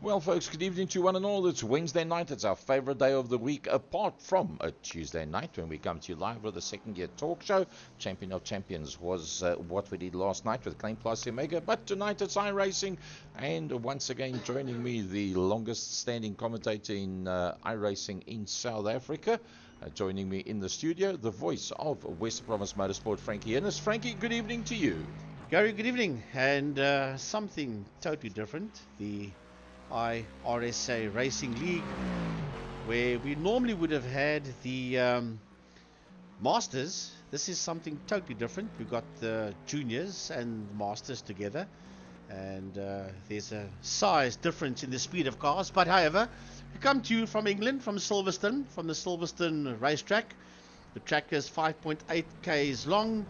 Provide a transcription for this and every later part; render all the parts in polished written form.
Well, folks, good evening to one and all. It's Wednesday night. It's our favorite day of the week, apart from a Tuesday night when we come to you live with the second year talk show. Champion of Champions was what we did last night with Claim Plus Omega. But tonight it's iRacing. And once again, joining me, the longest standing commentator in iRacing in South Africa. Joining me in the studio, the voice of Western Province Motorsport, Frankie Ennis. Frankie, good evening to you. Gary, good evening. And something totally different. The IRSA Racing League, where we normally would have had the Masters. This is something totally different. We've got the juniors and Masters together, and there's a size difference in the speed of cars. But however, we come to you from England, from Silverstone, from the Silverstone racetrack. The track is 5.8 k's long.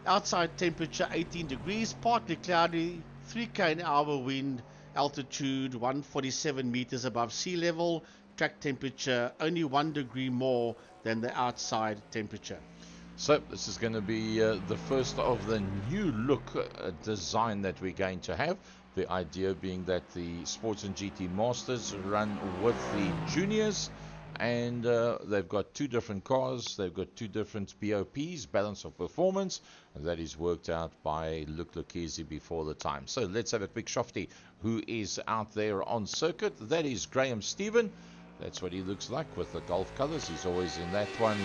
Outside temperature 18 degrees, partly cloudy, 3 k an hour wind, altitude 147 meters above sea level, track temperature only 1 degree more than the outside temperature. So this is going to be the first of the new look design that we're going to have. The idea being that the Sports and GT Masters run with the juniors, and they've got two different cars. They've got two different BOPs, balance of performance, and that is worked out by Luke Lucchese before the time. So let's have a quick shofty who is out there on circuit. That is Graham Stephen. That's what he looks like with the Gulf colours. He's always in that one.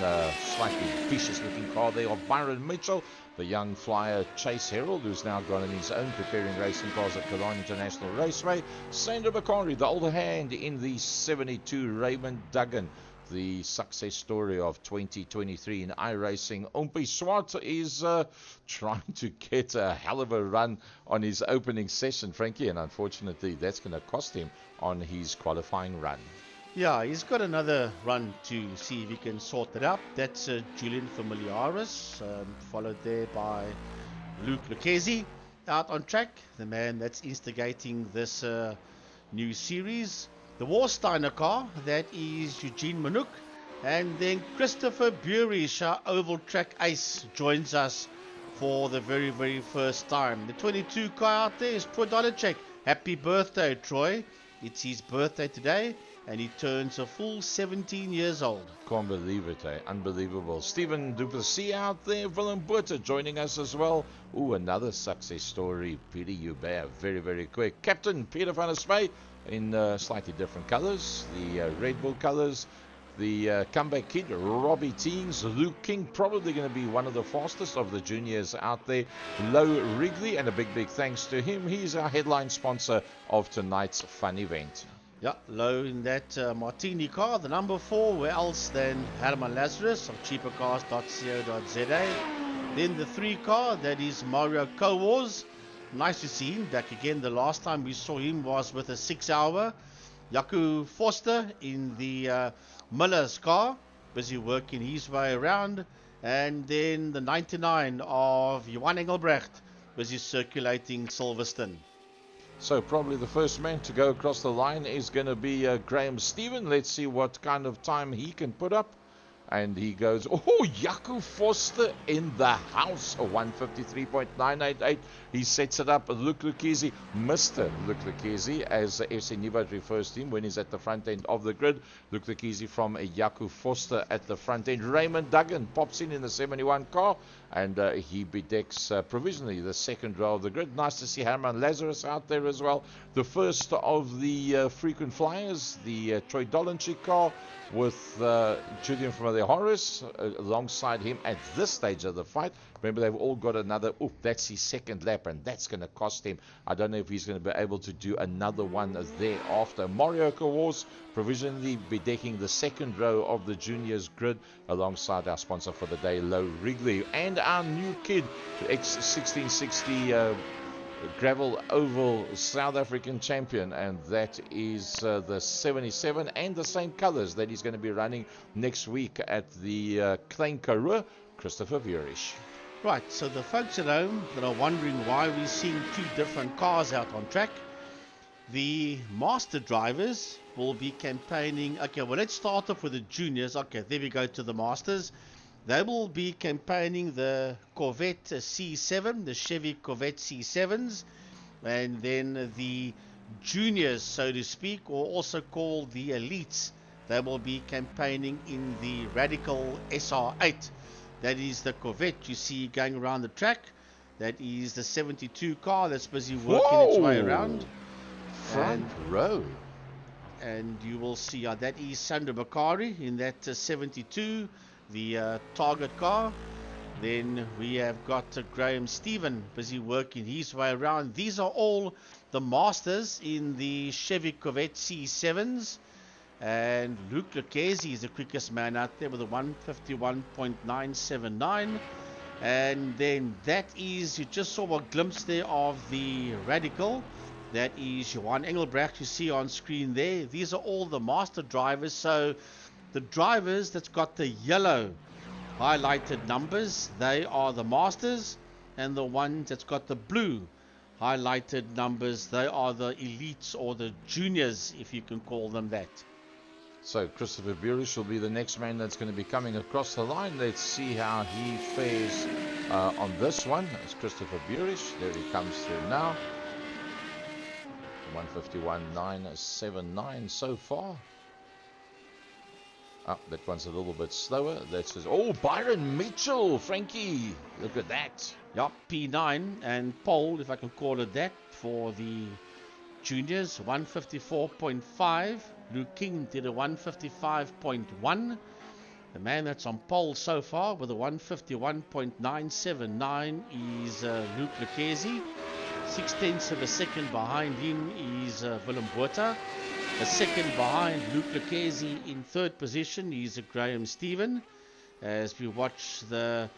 Slightly vicious looking car there of Byron Mitchell. The young flyer Chase Herald, who's now gone on his own, preparing racing cars at Cologne International Raceway. Sandra Bakari, the older hand in the 72. Raymond Duggan, the success story of 2023 in iRacing. Ompie Swart is trying to get a hell of a run on his opening session, Frankie, and unfortunately that's going to cost him on his qualifying run. Yeah, he's got another run to see if he can sort it out. That's Julian Familiaris, followed there by Luke Lucchese out on track, the man that's instigating this new series. The Warsteiner car, that is Eugene Manouk. And then Christopher Burish, our oval track ace, joins us for the very, very first time. The 22 car out there is Troy Dolacek. Happy birthday, Troy. It's his birthday today, and he turns a full 17 years old. Can't believe it, eh? Unbelievable. Stephen Duplessis out there, Willem Botha joining us as well. Ooh, another success story, Peter Hubert, very, very quick. Captain Peter van der Spey in slightly different colours, the Red Bull colours. The comeback kid, Robbie Teens, Luke King, probably going to be one of the fastest of the juniors out there. Low Wrigley, and a big, big thanks to him. He's our headline sponsor of tonight's fun event. Yeah, low in that Martini car, the number 4, where else than Herman Lazarus of cheapercars.co.za. Then the 3 car, that is Mario Kowars. Nice to see him back again. The last time we saw him was with a 6-hour. Jaco Foster in the Miller's car, busy working his way around. And then the 99 of Johan Engelbrecht, busy circulating Silverstone. So probably the first man to go across the line is going to be Graham Stephen. Let's see what kind of time he can put up. And he goes, oh, Jaco Foster in the house, a 153.988. He sets it up. Luke Lucchese, Mr. Luke Lucchese, as FC Nivard refers to him when he's at the front end of the grid. Luke Lucchese from Jaco Foster at the front end. Raymond Duggan pops in the 71 car, and he bedecks provisionally the second row of the grid. Nice to see Herman Lazarus out there as well. The first of the frequent flyers, the Troy Dolanchik car, with Julian Familiaris alongside him at this stage of the fight. Remember, they've all got another, that's his second lap, and that's going to cost him. I don't know if he's going to be able to do another one thereafter. Mario Kowars provisionally bedecking the second row of the juniors grid alongside our sponsor for the day, Low Wrigley, and our new kid, X1660 gravel oval South African champion, and that is the 77, and the same colors that he's going to be running next week at the Klein Karoo, Christopher Burish. Right, so the folks at home that are wondering why we're seeing 2 different cars out on track, the master drivers will be campaigning. Okay, well, let's start off with the juniors. Okay, there we go to the masters. They will be campaigning the Corvette C7, the Chevy Corvette C7s, and then the juniors, so to speak, or also called the elites. They will be campaigning in the Radical SR8. That is the Corvette you see going around the track. That is the 72 car that's busy working its way around. Front row. And you will see that is Sandro Bakari in that 72, the target car. Then we have got Graham Stephen busy working his way around. These are all the masters in the Chevy Corvette C7s. And Luke Lucchesi is the quickest man out there with a 151.979. And then that is, you just saw a glimpse there of the Radical. That is Johan Engelbrecht you see on screen there. These are all the master drivers. So the drivers that's got the yellow highlighted numbers, they are the masters. And the ones that's got the blue highlighted numbers, they are the elites or the juniors, if you can call them that. So Christopher Burish will be the next man that's going to be coming across the line. Let's see how he fares on this one. It's Christopher Burish. There he comes through now. 151.979 so far. That one's a little bit slower. That's just, Byron Mitchell, Frankie. Look at that. Yep, P9 and pole, if I can call it that, for the juniors, 154.5. Luke King did a 155.1. The man that's on pole so far with a 151.979 is Luke Lucchesi. 0.6 of a second behind him is Willem Botha. A second behind Luke Lucchesi in third position is Graham Stephen. As we watch the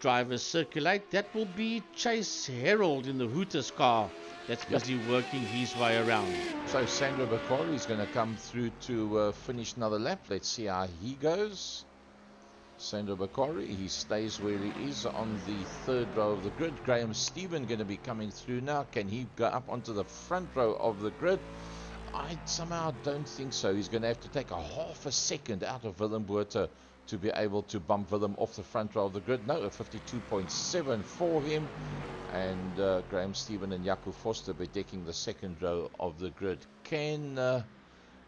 drivers circulate, that will be Chase Herald in the Hooters car that's busy working his way around. So Sandro Bakori is going to come through to finish another lap. Let's see how he goes. Sandro Bakori, he stays where he is on the third row of the grid. Graham Stephen going to be coming through now. Can he go up onto the front row of the grid? I somehow don't think so. He's going to have to take a half a second out of Willem Botha to be able to bump Willem off the front row of the grid. No, a 52.7 for him. And Graham Stephen and Jaco Foster bedecking the second row of the grid. Can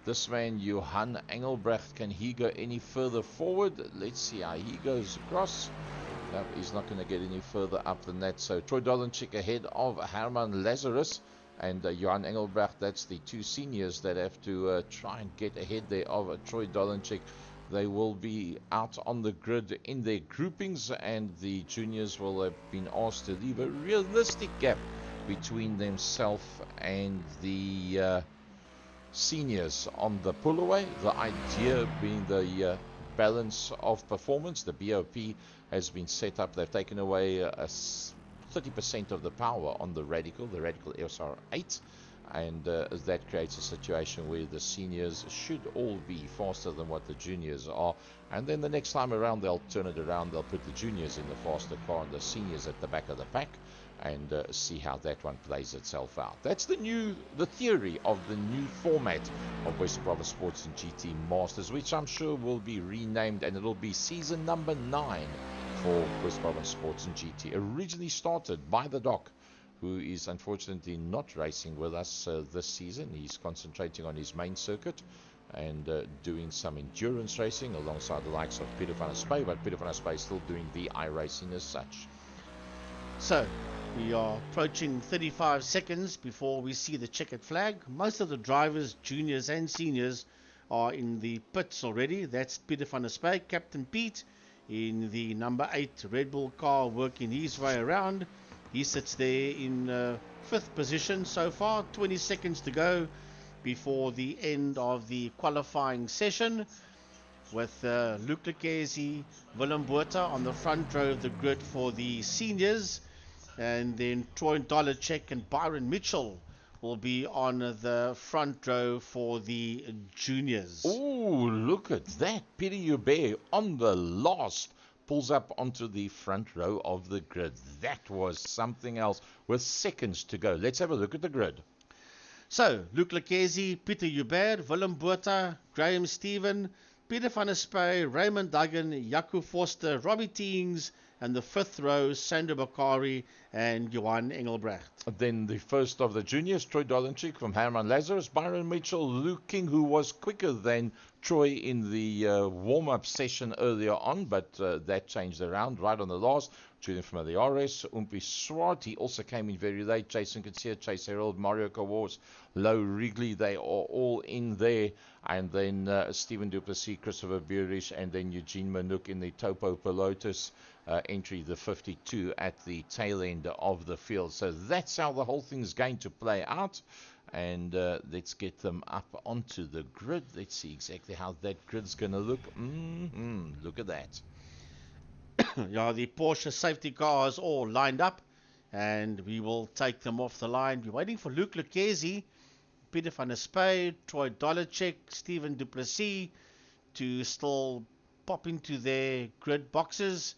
this man, Johan Engelbrecht, can he go any further forward? Let's see how he goes across. No, he's not going to get any further up than that. So Troy Dolenchik ahead of Herman Lazarus and Johan Engelbrecht. That's the two seniors that have to try and get ahead there of Troy Dolenchik. They will be out on the grid in their groupings, and the juniors will have been asked to leave a realistic gap between themselves and the seniors on the pull-away. The idea being the balance of performance. The BOP has been set up. They've taken away 30% of the power on the Radical SR8. And that creates a situation where the seniors should all be faster than what the juniors are. And then the next time around, they'll turn it around. They'll put the juniors in the faster car and the seniors at the back of the pack, and see how that one plays itself out. That's the theory of the new format of Western Province Sports and GT Masters, which I'm sure will be renamed, and it'll be season number 9 for Western Province Sports and GT. Originally started by the Doc, who is unfortunately not racing with us this season. He's concentrating on his main circuit and doing some endurance racing alongside the likes of Peter van der Spy, but Peter van der Spy is still doing the iRacing as such. So we are approaching 35 seconds before we see the checkered flag. Most of the drivers, juniors and seniors, are in the pits already. That's Peter van der Spy, Captain Pete, in the number 8 Red Bull car, working his way around. He sits there in 5th position so far. 20 seconds to go before the end of the qualifying session, with Luke Lucchesi, Willem Botha on the front row of the grid for the seniors, and then Troy Dolenchik and Byron Mitchell will be on the front row for the juniors. Oh, look at that. Peter Hubert on the last pulls up onto the front row of the grid. That was something else with seconds to go. Let's have a look at the grid. So, Luke Lucchesi, Peter Hubert, Willem Botha, Graham Stephen, Peter van der Spy, Raymond Duggan, Jaco Foster, Robbie Teens, and the 5th row, Sandro Bakari and Johan Engelbrecht. Then the first of the juniors, Troy Dolenchik from Herman Lazarus, Byron Mitchell, Luke King, who was quicker than Troy in the warm-up session earlier on, but that changed around right on the last. Julian Familiares, Umpi Swart, he also came in very late. Jason Kutsia, Chase Herald, Mario Kawas, Low Wrigley, they are all in there. And then Stephen Duplessis, Christopher Burish, and then Eugene Manuk in the Topo Pilotus entry, the 52 at the tail end of the field. So that's how the whole thing's going to play out. And let's get them up onto the grid. Let's see exactly how that grid's going to look. Look at that. Yeah, the Porsche safety cars all lined up, and we will take them off the line. We're waiting for Luke Lucchesi, Peter van der Spey, Troy Dolenchik, Stephen Duplessis to still pop into their grid boxes.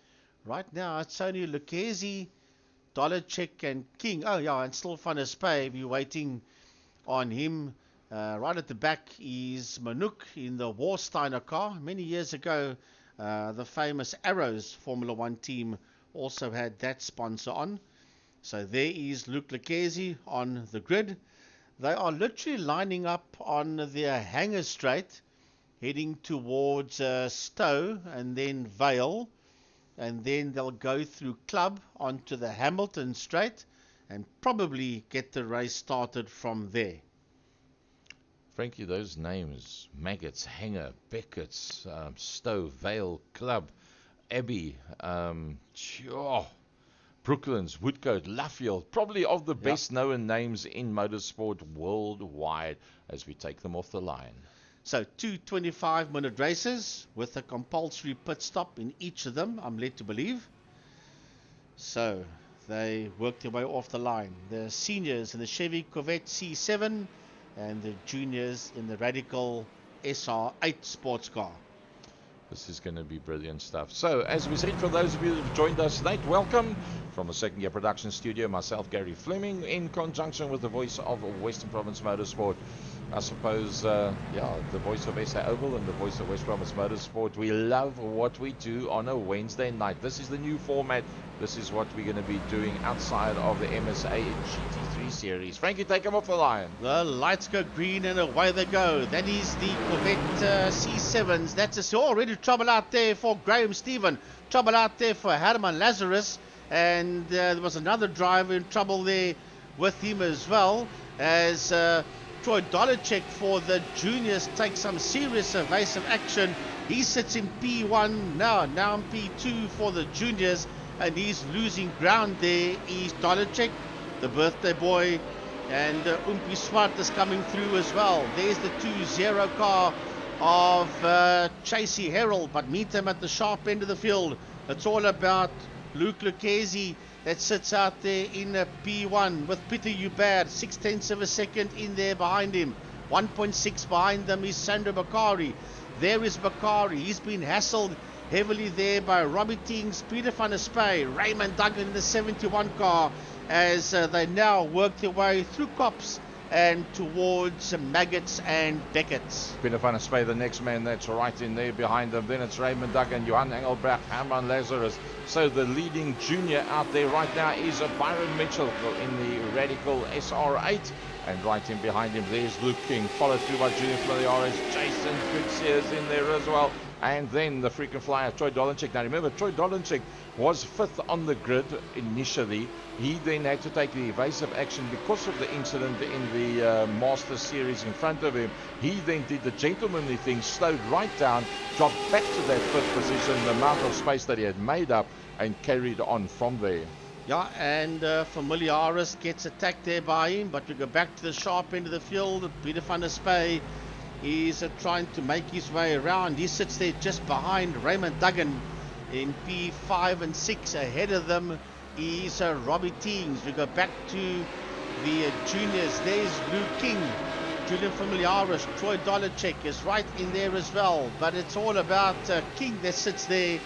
Right now, it's only Lucchesi, Dolenchik, and King. Oh, yeah, and still van der Spey. We're waiting on him. Right at the back is Manuk in the Warsteiner car. Many years ago, the famous Arrows Formula One team also had that sponsor on. So there is Luke Lucchesi on the grid. They are literally lining up on their hangar straight, heading towards Stowe and then Vale. And then they'll go through Club onto the Hamilton straight and probably get the race started from there. Frankie, those names, Maggots, Hanger, Beckett's, Stowe, Vale, Club, Abbey, Brooklands, Woodcote, Luffield, probably of the best known names in motorsport worldwide as we take them off the line. So 2 25-minute races with a compulsory pit stop in each of them, I'm led to believe. So they work their way off the line. The seniors in the Chevy Corvette C7 and the juniors in the Radical SR8 sports car. This is going to be brilliant stuff. So, as we said, for those of you that have joined us late, welcome from the Second Gear Production Studio. Myself, Gary Fleming, in conjunction with the voice of Western Province Motorsport. I suppose, the voice of SA Oval and the voice of West Province Motorsport. We love what we do on a Wednesday night. This is the new format. This is what we're going to be doing outside of the MSA GT3 series. Frankie, take them off the line. The lights go green and away they go. That is the Corvette C7s. That's already trouble out there for Graham Stephen. Trouble out there for Herman Lazarus. And there was another driver in trouble there with him as well, as Troy Dolenchik for the juniors takes some serious evasive action. He sits in P1 now in P2 for the juniors, and he's losing ground there. He's Dolenchik, the birthday boy, and Umpi Swart is coming through as well. There's the 2-0 car of Chasey Herald, but meet them at the sharp end of the field. It's all about Luke Lucchesi that sits out there in P1 with Peter Hubert, 0.6 of a second in there behind him. 1.6 behind them is Sandro Bakari. There is Bakari. He's been hassled heavily there by Robbie Tings, Peter van der Spey, Raymond Duggan in the 71 car, as they now work their way through Cops and towards Maggots and Beckett's. Peter van der Spey, the next man that's right in there behind them. Then it's Raymond Duggan, Johan Engelbrecht, Herman Lazarus. So the leading junior out there right now is Byron Mitchell in the Radical SR8. And right in behind him, there's Luke King, followed through by Julian Familiares. Jason Goodsears in there as well. And then the frequent flyer, Troy Dolenchik. Now remember, Troy Dolenchik was 5th on the grid initially. He then had to take the evasive action because of the incident in the Master Series in front of him. He then did the gentlemanly thing, slowed right down, dropped back to that 5th position, the amount of space that he had made up, and carried on from there. Yeah, and Familiaris gets attacked there by him, but we go back to the sharp end of the field. Peter van der Spey is trying to make his way around. He sits there just behind Raymond Duggan in P5 and 6. Ahead of them is Robbie Teams. We go back to the juniors. There's Luke King, Julian Familiaris, Troy Dolenchik is right in there as well. But it's all about King that sits there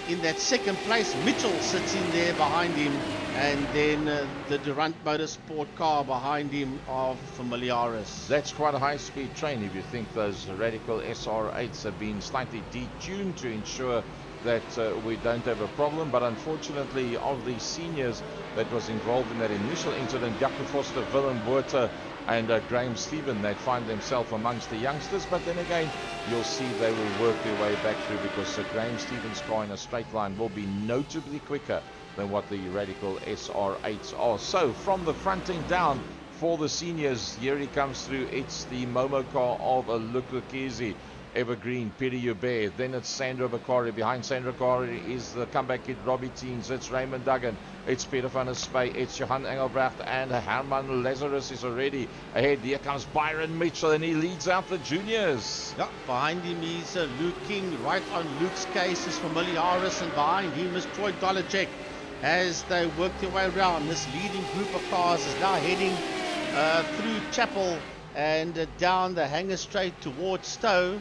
in that second place. Mitchell sits in there behind him, and then the Durant Motorsport car behind him of Familiaris. That's quite a high-speed train if you think those Radical SR8s have been slightly detuned to ensure that we don't have a problem, but unfortunately of the seniors that was involved in that initial incident, Jaco Foster, Willem Botha and Graham Stephen, that find themselves amongst the youngsters. But then again, you'll see they will work their way back through, because Graham Stephen's car in a straight line will be notably quicker than what the Radical SR8s are. So from the front end down for the seniors, here he comes through. It's the Momo car of Lukwakezi, Evergreen, Peter Hubert. Then it's Sandro Bakari. Behind Sandro Bakari is the comeback kid Robbie Teens. It's Raymond Duggan. It's Peter van der Spey. It's Johan Engelbrecht. And Herman Lazarus is already ahead. Here comes Byron Mitchell, and he leads out the juniors. Yeah, behind him is Luke King. Right on Luke's case is Familiaris, and behind him is Troy Dolacek. As they work their way around, this leading group of cars is now heading through Chapel and down the Hanger Straight towards Stowe.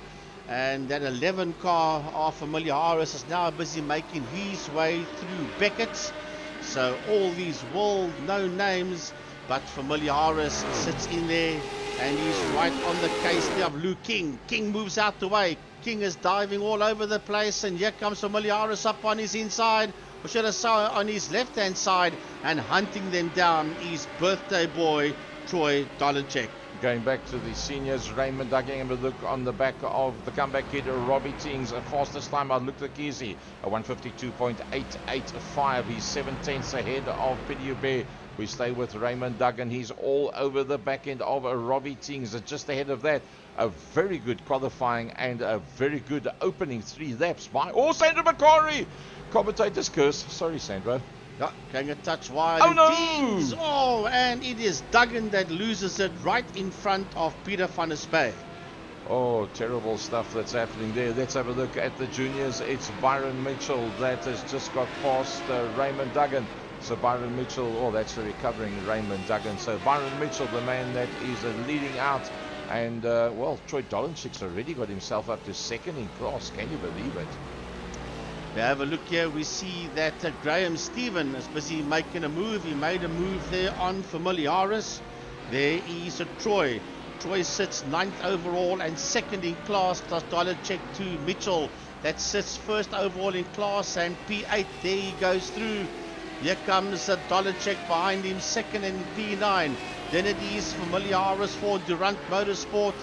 And that 11 car of Familiaris is now busy making his way through Beckett's. So all these world-known names, but Familiaris sits in there, and he's right on the case there of Luke King. King moves out the way. King is diving all over the place, and here comes Familiaris up on his inside, or should I say on his left-hand side, and hunting them down is birthday boy Troy Dolacek. Going back to the seniors, Raymond Duggan, and a look on the back of the comeback kid, Robbie Tings, a fastest time out, Lukwakezi, a 152.885. He's 7/10 ahead of Peter Hubert. We stay with Raymond Duggan. He's all over the back end of Robbie Tings. Just ahead of that, a very good qualifying and a very good opening 3 laps by Sandro Bakari. Commentator's curse. Sorry, Sandro. Yeah, going a touch wide. Oh no! Teams. Oh, and it is Duggan that loses it right in front of Peter van der Spey. Oh, terrible stuff that's happening there. Let's have a look at the juniors. It's Byron Mitchell that has just got past Raymond Duggan. So Byron Mitchell, that's the recovering Raymond Duggan. So Byron Mitchell, the man that is leading out. And, Troy Dolacek's already got himself up to second in class. Can you believe it? We have a look here. We see that Graham Stephen is busy making a move. He made a move there on Familiaris. There is Troy. Troy sits 9th overall and second in class, plus Dolacek to Mitchell. That sits first overall in class, and P8, there he goes through. Here comes Dolacek behind him, second in P9. Then it is Familiaris for Durant Motorsport.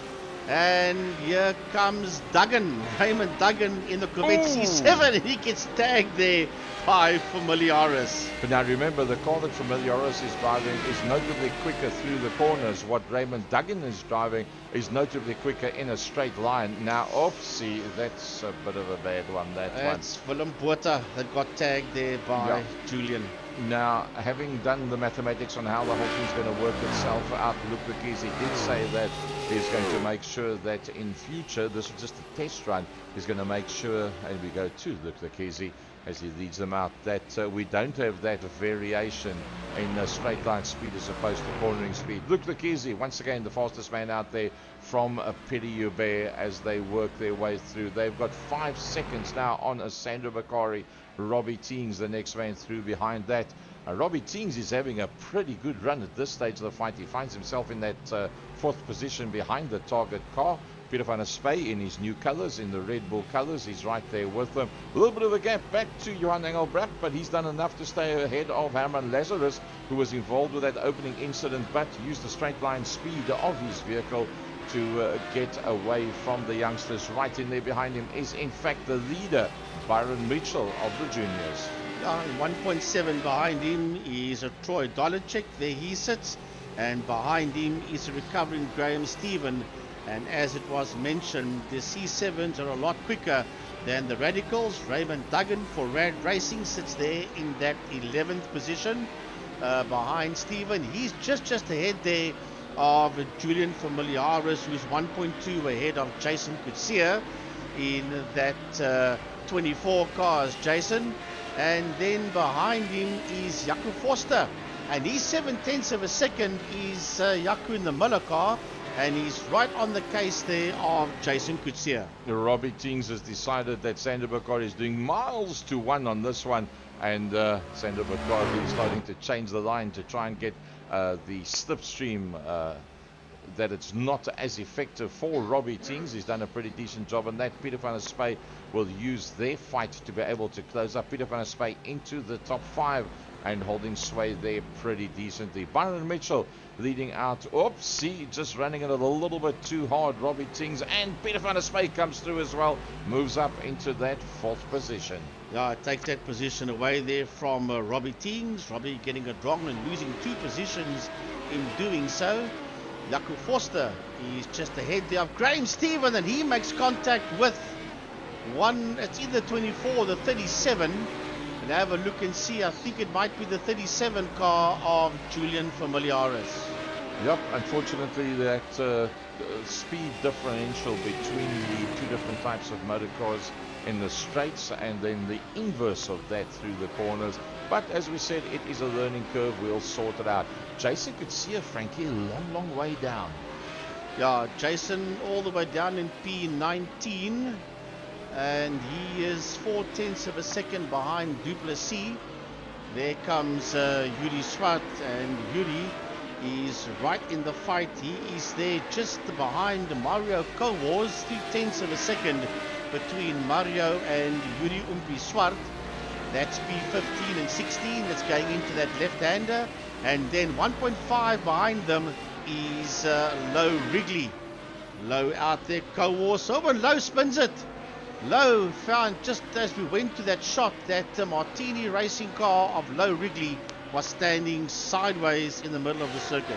And here comes Duggan, Raymond Duggan in the Corvette C7. He gets tagged there by Familiaris. But now remember, the car that Familiaris is driving is notably quicker through the corners. What Raymond Duggan is driving is notably quicker in a straight line. Now, see, that's a bit of a bad one, That's Willem Botha that got tagged there by Julian. Now, having done the mathematics on how the whole thing's going to work itself out, Lukwakezi did say that he's going to make sure that in future, this was just a test run, he's going to make sure, and we go to Lukwakezi as he leads them out, that we don't have that variation in straight line speed as opposed to cornering speed. Lukwakezi, once again, the fastest man out there from Peter Hubert as they work their way through. They've got 5 seconds now on Sandro Bakari. Robbie Teens, the next man through behind that. Robbie Teens is having a pretty good run at this stage of the fight. He finds himself in that 4th position behind the target car. Peter van der Spey in his new colours, in the Red Bull colours. He's right there with them. A little bit of a gap back to Johan Engelbrecht, but he's done enough to stay ahead of Herman Lazarus, who was involved with that opening incident, but used the straight line speed of his vehicle to get away from the youngsters. Right in there behind him is, in fact, the leader, Byron Mitchell of the juniors. 1.7 behind him is Troy Dolacek. There he sits. And behind him is a recovering Graham Stephen. And as it was mentioned, the C7s are a lot quicker than the Radicals. Raymond Duggan for Rad Racing sits there in that 11th position behind Stephen. He's just ahead there of Julian Familiaris, who's 1.2 ahead of Jason Kutsia in that 24 cars, Jason. And then behind him is Jaco Foster, and he's 7/10 of a second is Jaco in the Miller car, and he's right on the case there of Jason Kutsia. Robbie Tings has decided that Sandro Bakari is doing miles to 1 on this one, and Sandro Bakari is starting to change the line to try and get the slipstream that it's not as effective for Robbie Tings. He's done a pretty decent job on that. Peter van der Spy will use their fight to be able to close up. Peter van der Spy into the top 5 and holding sway there pretty decently. Byron Mitchell leading out. Oops, see, just running it a little bit too hard. Robbie Tings and Peter van der Spy comes through as well. Moves up into that 4th position. Yeah, take that position away there from Robbie Tings. Robbie getting it wrong and losing 2 positions in doing so. Jaco Forster, he's just ahead there of Graham Stephen, and he makes contact with one, it's either 24 or the 37. And have a look and see, I think it might be the 37 car of Julian Familiaris. Yep, unfortunately that speed differential between the 2 different types of motor cars in the straights and then the inverse of that through the corners. But as we said, it is a learning curve. We'll sort it out. Jason could see a Frankie a long way down. Yeah, Jason all the way down in P19. And he is 0.4 of a second behind Duplessis. There comes Yuri Swart, and Yuri is right in the fight. He is there just behind Mario Kowars, 0.3 of a second between Mario and Yuri Umpi Swart. That's P15 and 16 that's going into that left-hander. And then 1.5 behind them is Low Wrigley. Low out there, Kowars. Oh, and Low spins it. Low found, just as we went to that shot, that Martini racing car of Low Wrigley was standing sideways in the middle of the circuit.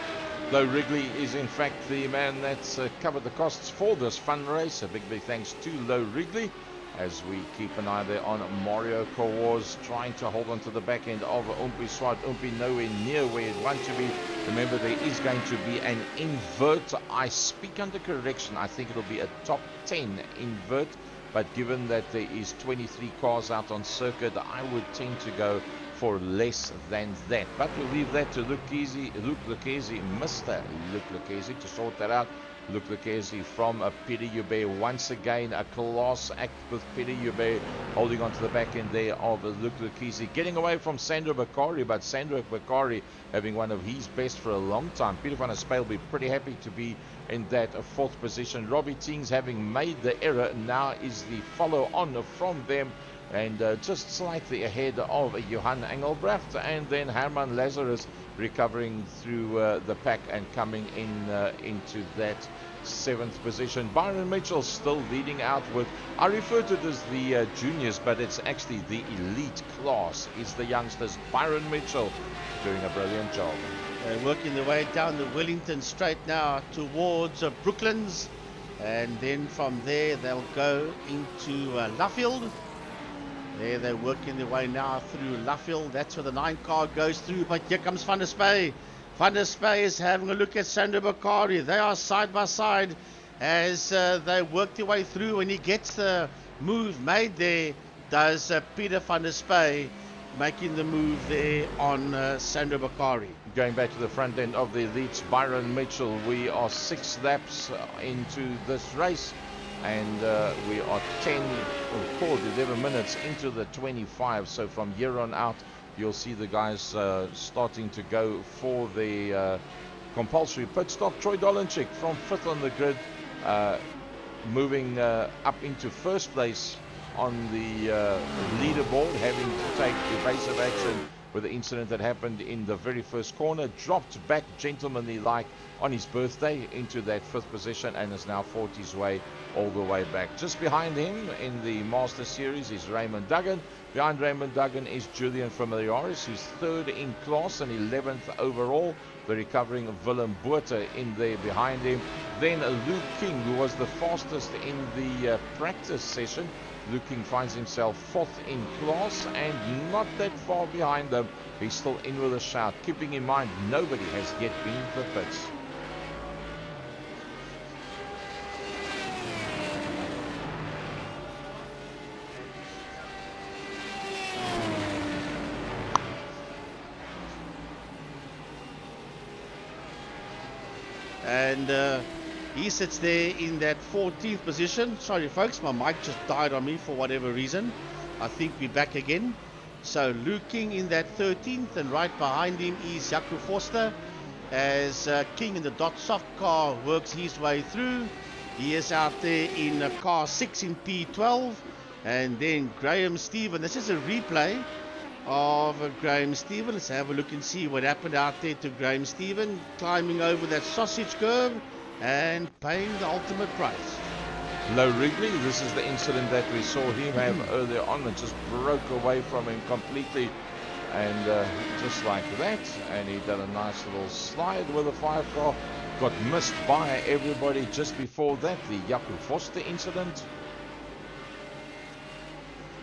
Low Wrigley is in fact the man that's covered the costs for this fun race. A big thanks to Low Wrigley, as we keep an eye there on Mario Kowars trying to hold on to the back end of Umpi Swart. Umpi nowhere near where it wants to be. Remember, there is going to be an invert. I speak under correction. I think it'll be a top 10 invert. But given that there is 23 cars out on circuit, I would tend to go for less than that. But we'll leave that to Luke Lucchese, Mr. Luke Lucchese, to sort that out. Luke Lucchese from Peter Joubert. Once again, a class act with Peter Joubert holding on to the back end there of Luke Lucchese. Getting away from Sandro Bakari, but Sandro Bakari having one of his best for a long time. Peter van der Spy will be pretty happy to be in that 4th position. Robbie Tings, having made the error, now is the follow-on from them. And just slightly ahead of Johan Engelbrecht, and then Herman Lazarus recovering through the pack and coming in into that 7th position. Byron Mitchell still leading out with, I refer to it as the juniors, but it's actually the elite class is the youngsters. Byron Mitchell doing a brilliant job. They're working their way down the Wellington Straight now towards Brooklands, and then from there they'll go into Luffield. There they're working their way now through Luffield. That's where the 9 car goes through. But here comes Van der Spy. Van der Spy is having a look at Sandro Bakari. They are side by side as they work their way through. And he gets the move made there. Does Peter Van der Spy making the move there on Sandro Bakari. Going back to the front end of the elites, Byron Mitchell. We are 6 laps into this race. And we are 11 minutes into the 25. So from here on out, you'll see the guys starting to go for the compulsory pit stop. Troy Dolenchik from 5th on the grid, moving up into 1st place on the leaderboard, having to take evasive action with the incident that happened in the very first corner. Dropped back gentlemanly like on his birthday into that 5th position and has now fought his way all the way back. Just behind him in the Master Series is Raymond Duggan. Behind Raymond Duggan is Julian Familiaris, who's 3rd in class and 11th overall. The recovering Willem Botha in there behind him. Then Luke King, who was the fastest in the practice session. Luke King finds himself 4th in class and not that far behind them. He's still in with a shout, keeping in mind nobody has yet been to the pits. And he sits there in that 14th position. Sorry folks, my mic just died on me for whatever reason. I think we're back again. So Luke King in that 13th, and right behind him is Jaco Forster. as King in the dot soft car works his way through. He is out there in car 6 in P12, and then Graham Stephen. This is a replay of Graham Stephen. Let's have a look and see what happened out there to Graham Stephen, climbing over that sausage curve and paying the ultimate price. Low Wrigley, this is the incident that we saw him have earlier on, and just broke away from him completely, and just like that, and he did a nice little slide with a 5 car, got missed by everybody just before that, the Jaco Foster incident.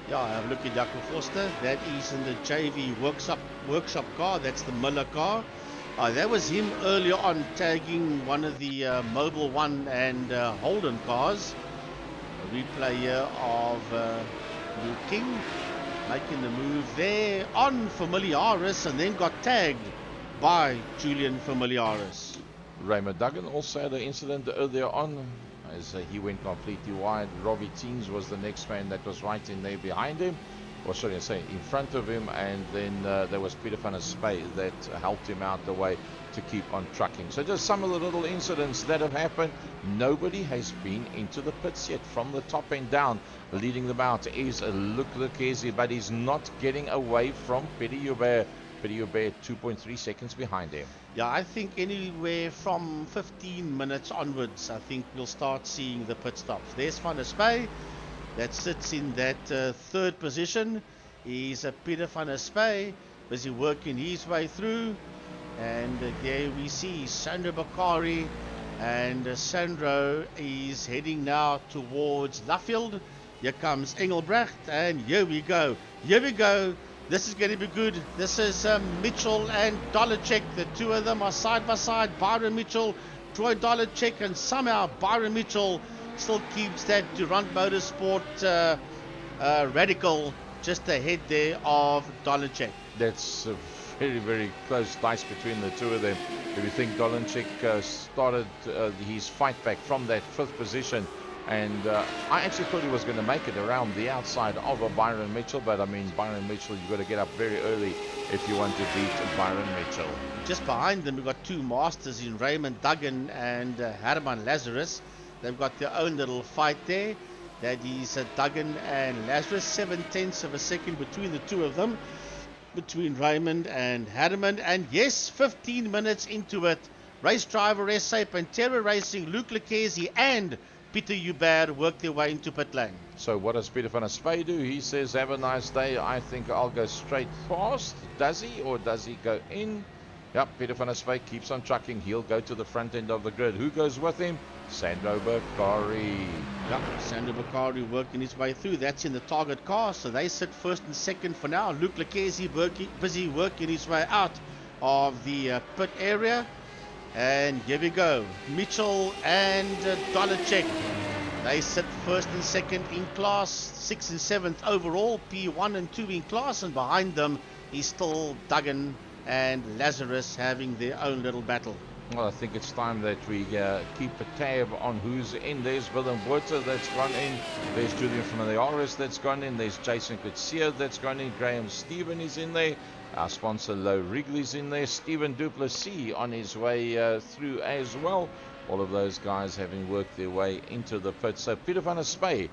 Yeah, have a look at Jaco Foster. That is in the JV workshop car. That's the Miller car. That was him earlier on tagging one of the Mobile One and Holden cars. A replay here of Luke King making the move there on Familiaris, and then got tagged by Julian Familiaris. Raymond Duggan also had an incident earlier on as he went completely wide. Robbie Teens was the next man that was right in there behind him, or sorry, I say in front of him, and then there was Peter van der Spey that helped him out the way to keep on trucking. So just some of the little incidents that have happened. Nobody has been into the pits yet from the top end down. Leading them out is Luc Lucchesi, but he's not getting away from Petty Hubert. Petty Hubert 2.3 seconds behind him. Yeah, I think anywhere from 15 minutes onwards, I think we'll start seeing the pit stops. There's Van der Spey that sits in that third position. He's Peter van der Spey, busy working his way through. And there we see Sandro Bakari, and Sandro is heading now towards Luffield. Here comes Engelbrecht, and here we go. This is going to be good. This is Mitchell and Dolacek. The two of them are side by side. Byron Mitchell, Troy Dolacek, and somehow Byron Mitchell still keeps that Durant Motorsport Radical just ahead there of Dolacek. That's a very, very close dice between the two of them. If you think Dolacek started his fight back from that 5th position, and I actually thought he was going to make it around the outside of a Byron Mitchell, but I mean, Byron Mitchell, you've got to get up very early if you want to beat Byron Mitchell. Just behind them, we've got two masters in Raymond Duggan and Herman Lazarus. They've got their own little fight there. That is Duggan and Lazarus, 7/10 of a second between the two of them, between Raymond and Herman. And yes, 15 minutes into it, race driver SA Pantera Racing, Luc Lucchesi and Peter Hubert work their way into pit lane. So what does Peter van der Spey do? He says, have a nice day. I think I'll go straight past. Does he, or does he go in? Yep, Peter van der Spey keeps on trucking. He'll go to the front end of the grid. Who goes with him? Sandro Bakari. Yep, Sandro Bakari working his way through. That's in the target car, so they sit first and second for now. Luc Lucchesi busy working his way out of the pit area. And here we go, Mitchell and Dolacek. They sit first and second in class, 6th and 7th overall, P1 and 2 in class, and behind them is still Duggan and Lazarus having their own little battle. Well, I think it's time that we keep a tab on who's in. There's Willem Botha that's gone in. There's Julian Familiaris that's gone in. There's Jason Kutsia that's gone in. Graham Stephen is in there. Our sponsor Low Wrigley's in there. Stephen Duplessis on his way through as well. All of those guys having worked their way into the pit. So Peter van der Spey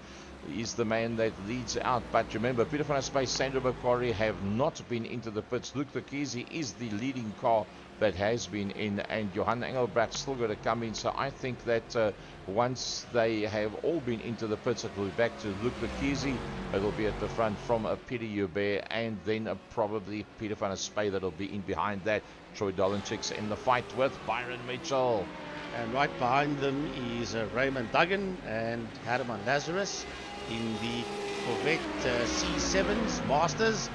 is the man that leads out. But remember, Peter van der Spey, Sandro Bakari have not been into the pits. Luc Lucchesi is the leading car that has been in, and Johan Engelbrecht still got to come in. So I think that once they have all been into the pits, it will be back to Luc Lucchesi. It will be at the front from Peter Hubert, and then probably Peter van der Spey that will be in behind that. Troy Dolacek's in the fight with Byron Mitchell. And right behind them is Raymond Duggan and Herman Lazarus in the Corvette C7s Masters.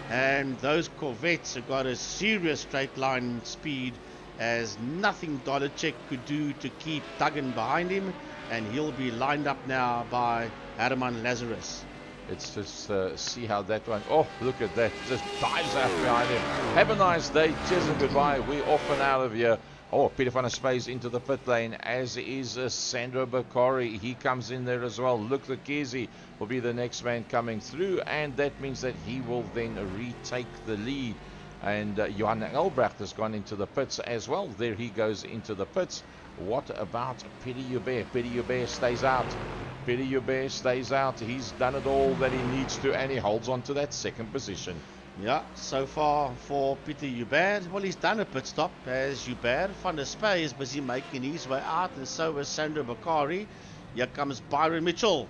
And those Corvettes have got a serious straight line speed, as nothing Dolacek could do to keep Duggan behind him, and he'll be lined up now by Herman Lazarus. Let's just see how that one. Oh, look at that. Just dives out behind him. Have a nice day. Cheers and goodbye. We're off and out of here. Oh, Peter van der Spey's into the pit lane, as is Sandro Bakari. He comes in there as well. Luc Lucchesi will be the next man coming through, and that means that he will then retake the lead. And Johan Engelbrecht has gone into the pits as well. There he goes into the pits. What about Pieter Joubert? Pieter Joubert stays out. Pieter Joubert stays out. He's done it all that he needs to, and he holds on to that second position. Yeah, so far for Pieter Joubert, well, he's done a pit stop as Joubert. Van der Spey is busy making his way out, and so is Sandro Bakari. Here comes Byron Mitchell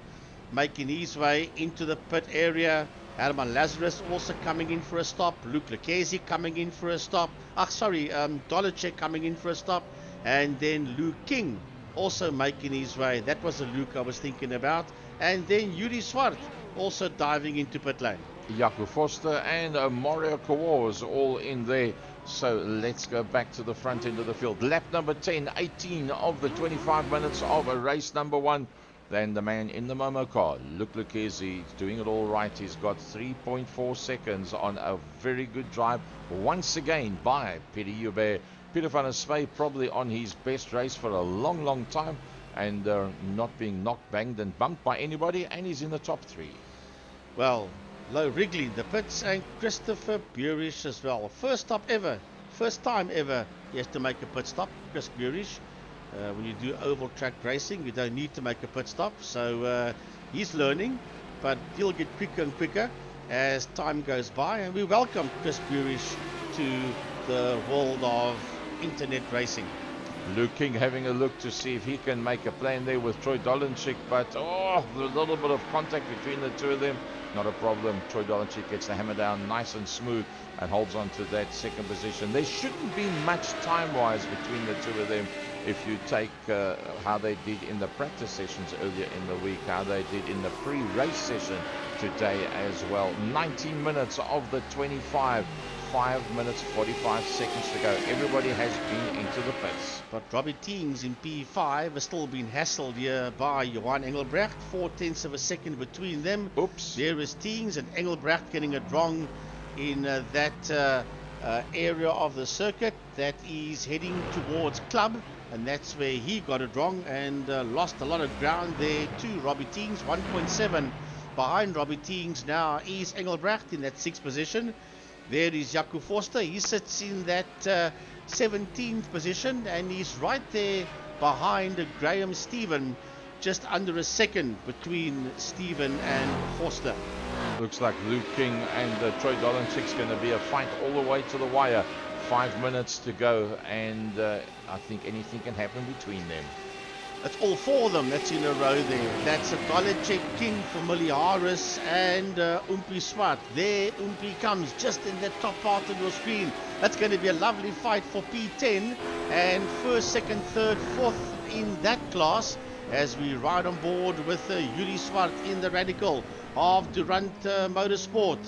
making his way into the pit area. Herman Lazarus also coming in for a stop. Luke Lucchesi coming in for a stop. Dolacek coming in for a stop. And then Luke King also making his way. That was the Luke I was thinking about. And then Yuri Swart also diving into pit lane. Jaco Forster and Mario Kawos all in there. So let's go back to the front end of the field. Lap number 10, 18 of the 25 minutes of a race number 1. Then the man in the Momo car, Luke Lucchesi, doing it all right. He's got 3.4 seconds on a very good drive once again by Pieter Joubert. Pieter van der Spey probably on his best race for a long, long time, and not being knocked, banged and bumped by anybody, and he's in the top 3. Well, Low Wrigley in the pits, and Christopher Burish as well. First time ever he has to make a pit stop, Chris Burish. When you do oval track racing, you don't need to make a pit stop, so he's learning, but he'll get quicker and quicker as time goes by, and we welcome Chris Burish to the world of internet racing. Luke King having a look to see if he can make a plan there with Troy Dolenchik, but a little bit of contact between the two of them. Not a problem. Troy Dolenchik gets the hammer down nice and smooth and holds on to that second position. There shouldn't be much time-wise between the two of them if you take how they did in the practice sessions earlier in the week, how they did in the pre-race session today as well. 19 minutes of the 25. 5 minutes 45 seconds to go. Everybody has been into the pits. But Robbie Teams in P5 has still been hassled here by Johan Engelbrecht. 0.4 of a second between them. Oops. There is Teams and Engelbrecht getting it wrong in that area of the circuit that is heading towards Club, and that's where he got it wrong and lost a lot of ground there to Robbie Teams. 1.7 behind Robbie Teams now is Engelbrecht in that 6th position. There is Jaco Forster. He sits in that 17th position, and he's right there behind Graham Stephen, just under a second between Stephen and Forster. Looks like Luke King and Troy Dolenchik's going to be a fight all the way to the wire. 5 minutes to go, and I think anything can happen between them. That's all 4 of them that's in a row there. That's a Dolacek, King, Familiaris, and Umpi Swart. There Umpi comes just in the top part of your screen. That's going to be a lovely fight for P10 and 1st, 2nd, 3rd, 4th in that class as we ride on board with Yuri Swart in the Radical of Durant Motorsport.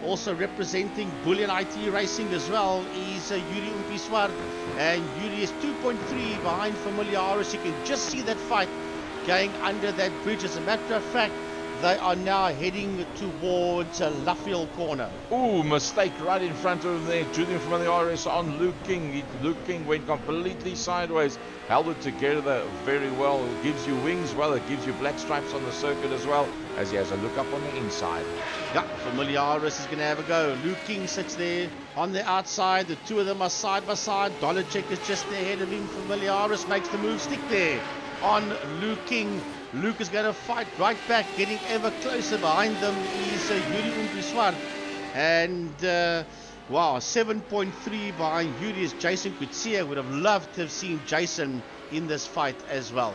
Also representing Bullion IT Racing as well is Yuri Umpi Swart, and Yuri is 2.3 behind Familiaris. You can just see that fight going under that bridge. As a matter of fact, they are now heading towards Luffield Corner. Ooh, mistake right in front of him there. Julian Familiaris on Luke King. Luke King went completely sideways, held it together very well. It gives you wings, well, it gives you black stripes on the circuit as well, as he has a look up on the inside. Yeah, Familiaris is going to have a go. Luke King sits there on the outside. The two of them are side by side. Dolacek is just ahead of him. Familiaris makes the move stick there on Luke King. Luke is going to fight right back, getting ever closer. Behind them is Yuri Umpi Swart. And, wow, 7.3 behind Yuri is Jason Kutsia. Would have loved to have seen Jason in this fight as well.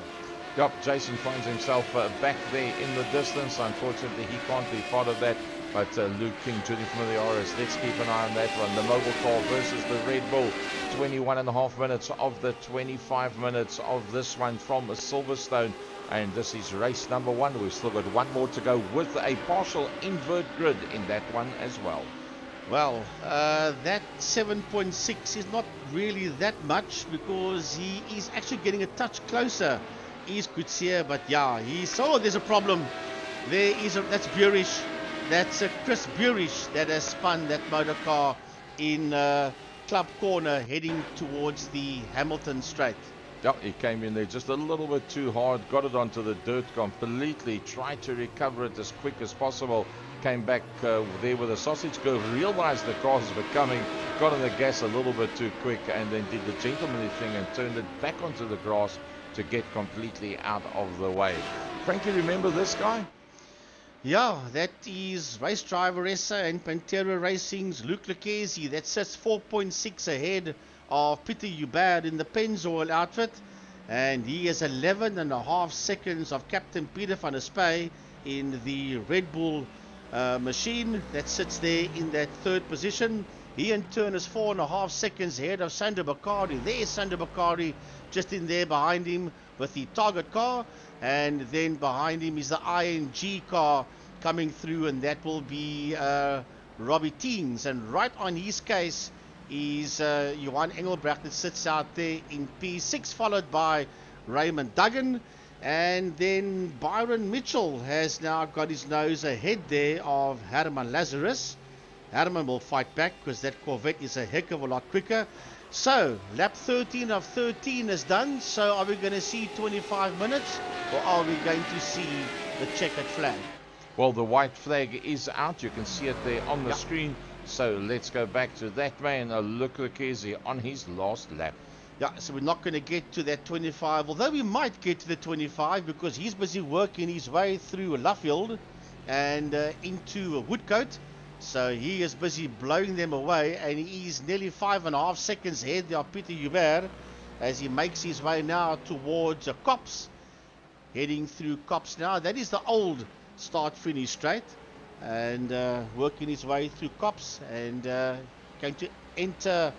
Yep, Jason finds himself back there in the distance. Unfortunately, he can't be part of that. But Luke King, Julian Familiaris, let's keep an eye on that one. The Mobile Car versus the Red Bull. 21.5 minutes of the 25 minutes of this one from Silverstone. And this is race number 1. We've still got one more to go with a partial invert grid in that one as well. Well, that 7.6 is not really that much because he is actually getting a touch closer. He's Kutsia, but yeah, there's a problem. That's Burish. That's Chris Burish that has spun that motor car in Club Corner heading towards the Hamilton Straight. Yeah, he came in there just a little bit too hard, got it onto the dirt completely, tried to recover it as quick as possible, came back there with a sausage curve, realized the cars were coming, got on the gas a little bit too quick, and then did the gentlemanly thing and turned it back onto the grass to get completely out of the way. Frankie, remember this guy? Yeah, that is race driver Essa and Pantera Racing's Luke Lucchesi. That sits 4.6 ahead of Peter Hubert in the Pennzoil outfit, and he is 11.5 seconds of Captain Peter van der Spey in the Red Bull machine that sits there in that third position. He in turn is 4.5 seconds ahead of Sander Bakari. There's Sander Bakari just in there behind him with the Target car, and then behind him is the ING car coming through, and that will be Robbie Teens, and right on his case is Johan Engelbrecht that sits out there in P6, followed by Raymond Duggan, and then Byron Mitchell has now got his nose ahead there of Herman Lazarus. Herman will fight back because that Corvette is a heck of a lot quicker. So, lap 13 of 13 is done. So, are we going to see 25 minutes, or are we going to see the checkered flag? Well, the white flag is out. You can see it there on the screen. So, let's go back to that man, Luke Lucchesi, on his last lap. Yeah, so we're not going to get to that 25, although we might get to the 25 because he's busy working his way through Luffield and into Woodcote. So he is busy blowing them away, and he is nearly 5.5 seconds ahead of Peter Hubert as he makes his way now towards Cops. Heading through Cops now. That is the old start-finish straight, and working his way through Cops, and going to enter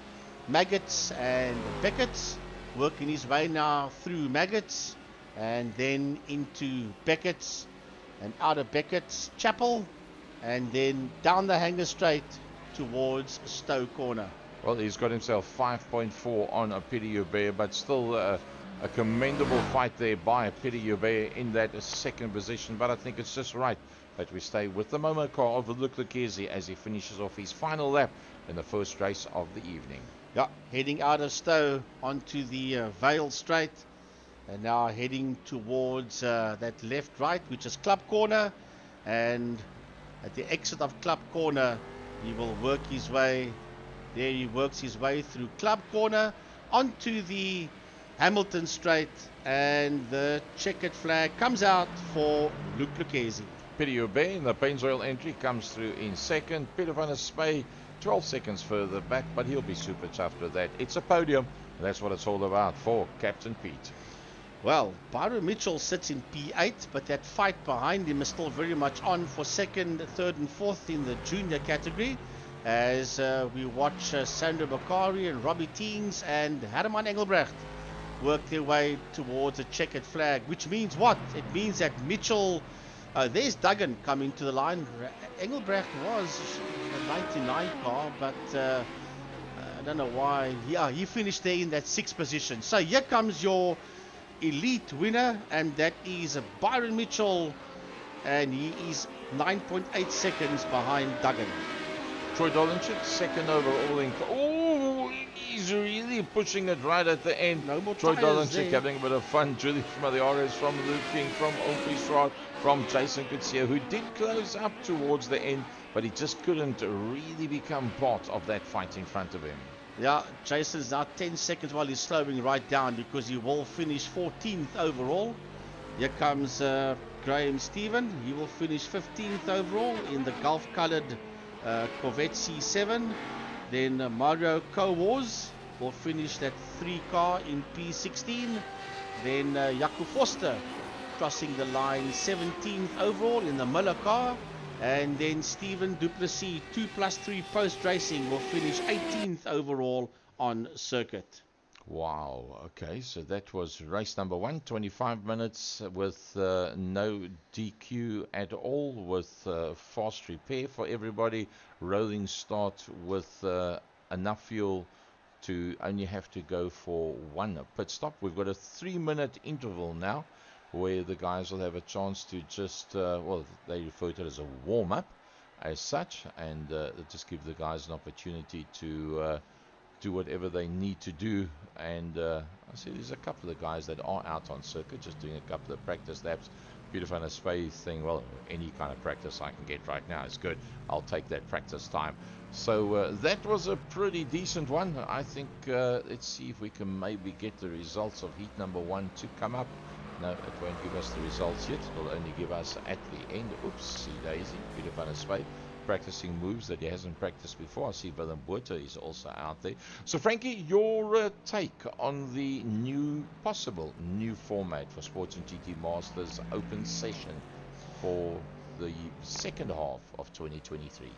Maggots and Beckett's, working his way now through Maggots and then into Beckett's and out of Beckett's Chapel, and then down the hanger straight towards Stowe Corner. Well, he's got himself 5.4 on Peter Hubert, but still a commendable fight there by Peter Hubert in that second position. But I think it's just right that we stay with the Momo car of Luke Lucchesi as he finishes off his final lap in the first race of the evening. Yeah, heading out of Stowe onto the Vale Straight, and now heading towards that left-right, which is Club Corner, and at the exit of Club Corner, he will work his way. There he works his way through Club Corner onto the Hamilton Straight, and the checkered flag comes out for Luke Lucchesi. Peter Hubert in the Pennzoil entry comes through in second. Peter van der Spey 12 seconds further back, but he'll be super chuffed with that. It's a podium, and that's what it's all about for Captain Pete. Well, Byron Mitchell sits in P8, but that fight behind him is still very much on for second, third and fourth in the junior category, as we watch Sandra Bakari and Robbie Teens and Herman Engelbrecht work their way towards a checkered flag, which means what? It means that Mitchell, there's Duggan coming to the line. Engelbrecht was a 99 car, but I don't know why. Yeah, he finished there in that sixth position. So here comes your elite winner, and that is Byron Mitchell, and he is 9.8 seconds behind Duggan. Troy Dolenchik, second overall in. Oh, he's really pushing it right at the end. No more Troy tires Dolenchik there. having a bit of fun. Julie from the RS, from Luke King, from Opie from Jason Kutsia, who did close up towards the end, but he just couldn't really become part of that fight in front of him. Yeah, Jason's now 10 seconds while he's slowing right down because he will finish 14th overall. Here comes Graham Stephen. He will finish 15th overall in the Gulf-coloured Corvette C7. Then Mario Kowars will finish that 3 car in P16. Then Jaco Foster crossing the line 17th overall in the Miller car. And then Stephen Duplessis, 2+3 Post Racing, will finish 18th overall on circuit. Wow, okay, so that was race number 1, 25 minutes with no DQ at all, with fast repair for everybody, rolling start with enough fuel to only have to go for 1 pit stop. We've got a 3-minute interval now where the guys will have a chance to just, well, they refer to it as a warm-up as such, and just give the guys an opportunity to do whatever they need to do. And I see there's a couple of guys that are out on circuit just doing a couple of practice laps. Beautiful and a space thing. Well, any kind of practice I can get right now is good. I'll take that practice time. So that was a pretty decent one. I think let's see if we can maybe get the results of heat number 1 to come up. No, it won't give us the results yet. It'll only give us at the end. Oops, see Daisy. Beautiful and a space. Practicing moves that he hasn't practiced before. I see Willem Botha is also out there. So Frankie, your take on the possible new format for Sports and GT Masters Open Session for the second half of 2023?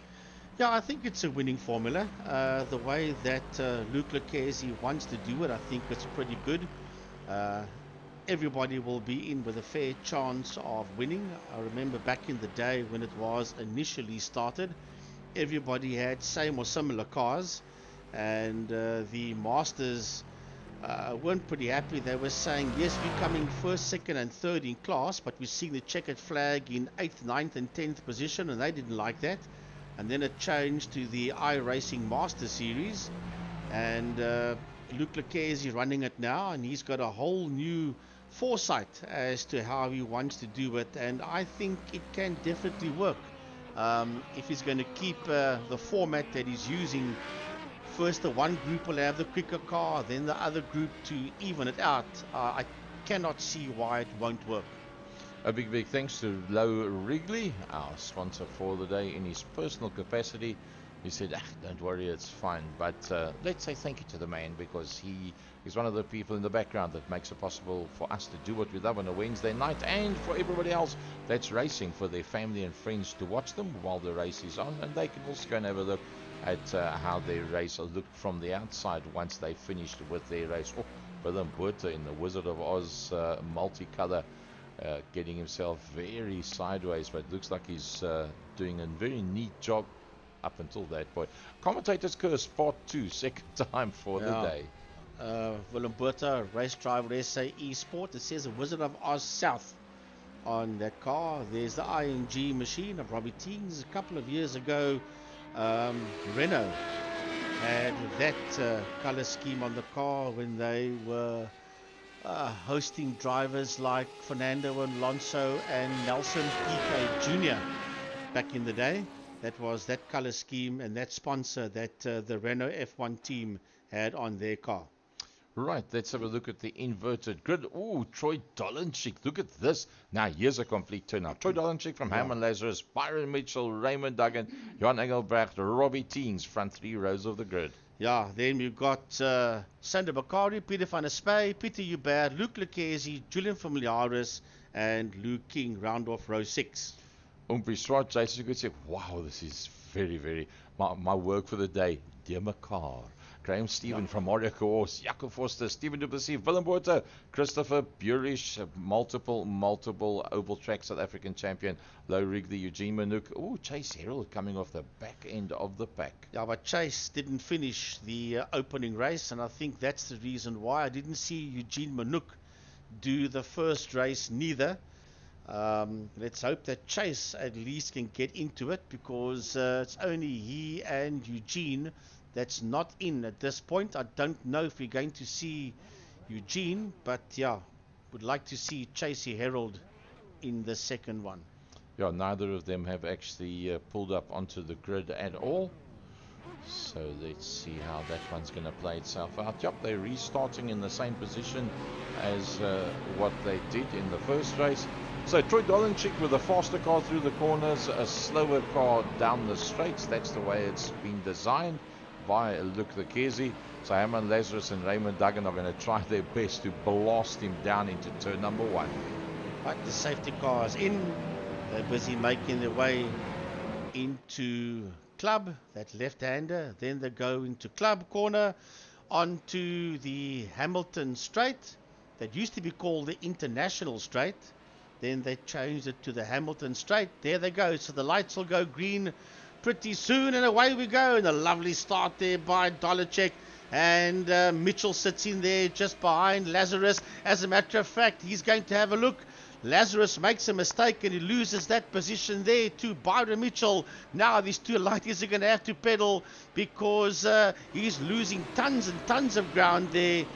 Yeah, I think it's a winning formula. The way that Luke Lucchesi wants to do it, I think it's pretty good. Everybody will be in with a fair chance of winning. I remember back in the day when it was initially started, everybody had same or similar cars, and the Masters weren't pretty happy. They were saying, yes, we're coming first, second and third in class, but we're seeing the checkered flag in 8th, 9th and 10th position, and they didn't like that. And then it changed to the iRacing Master Series, and Luke Lucchesi running it now, and he's got a whole new foresight as to how he wants to do it, and I think it can definitely work. If he's going to keep the format that he's using, first the one group will have the quicker car, then the other group to even it out, I cannot see why it won't work. A big thanks to Lau Wrigley, our sponsor for the day, in his personal capacity. He said, don't worry, it's fine. But let's say thank you to the man, because he is one of the people in the background that makes it possible for us to do what we love on a Wednesday night, and for everybody else that's racing, for their family and friends to watch them while the race is on. And they can also go and have a look at how their race looked from the outside once they finished with their race. Oh, Willem Botha in the Wizard of Oz multicolour, getting himself very sideways, but it looks like he's doing a very neat job up until that point. Commentator's Curse Part 2, second time for the day. Willem Botha, race driver, SA Esport. It says a Wizard of Oz South on that car. There's the ING machine of Robbie Teens. A couple of years ago, Renault had that color scheme on the car when they were hosting drivers like Fernando Alonso and Nelson Piquet Jr. back in the day. That was that color scheme and that sponsor that the Renault F1 team had on their car. Right, let's have a look at the inverted grid. Oh, Troy Dolenchik, look at this. Now, here's a complete turnout. Troy Dolenchik from Herman Lazarus, Byron Mitchell, Raymond Duggan, Jan Engelbrecht, Robbie Teens, front 3 rows of the grid. Yeah, then we've got Sander Bakari, Peter van der Spey, Peter Hubert, Luke Lucchesi, Julian Familiaris, and Luke King, round off row 6. Umpie Swart, Jason could say, wow, this is very, my work for the day. Dear Makar, Graham Stephen from Mario Coors, Jaco Foster, Stephen Duplessis, Willem Botha, Christopher Burish, multiple Oval Track South African champion, Lau Wrigley, Eugene Manouk. Oh, Chase Herald coming off the back end of the pack. Yeah, but Chase didn't finish the opening race, and I think that's the reason why I didn't see Eugene Manouk do the first race neither. Let's hope that Chase at least can get into it, because it's only he and Eugene that's not in at this point. I don't know if we're going to see Eugene, but yeah, would like to see Chasey Herald in the second one. Yeah, neither of them have actually pulled up onto the grid at all. So let's see how that one's going to play itself out. Yep, they're restarting in the same position as what they did in the first race. So Troy Dolenchik with a faster car through the corners, a slower car down the straights. That's the way it's been designed by Luke Lucchesi. So Herman Lazarus and Raymond Duggan are going to try their best to blast him down into turn number 1. Right, the safety cars in. They're busy making their way into club, that left-hander. Then they go into club corner, onto the Hamilton straight. That used to be called the International straight. Then they changed it to the Hamilton straight. There they go. So the lights will go green pretty soon, and away we go. And a lovely start there by Dolenchik. And Mitchell sits in there just behind Lazarus. As a matter of fact, he's going to have a look. Lazarus makes a mistake and he loses that position there to Byron Mitchell. Now these two lighties are going to have to pedal because he's losing tons and tons of ground there.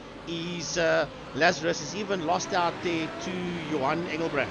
Lazarus has even lost out there to Johan Engelbrecht.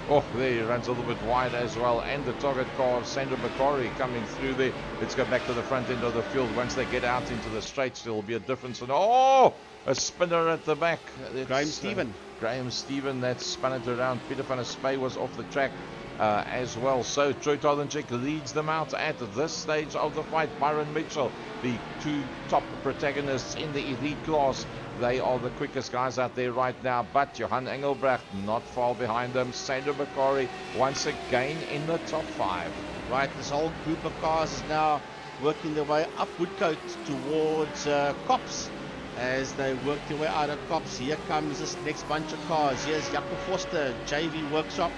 Oh, there he runs a little bit wide as well. And the target car of Sandra McCorry coming through there. Let's go back to the front end of the field. Once they get out into the straights, there will be a difference. And oh, a spinner at the back. Graham Stephen. Graham Stephen, that spun it around. Peter van der Spey was off the track as well. So Troy Tolenchik leads them out at this stage of the fight. Byron Mitchell, the two top protagonists in the elite class. They are the quickest guys out there right now, but Johan Engelbrecht not far behind them. Sandra Bakari once again in the top 5. Right, this whole group of cars is now working their way up Woodcote towards Cops. As they work their way out of Cops, here comes this next bunch of cars. Here's Jaco Forster, JV Workshop,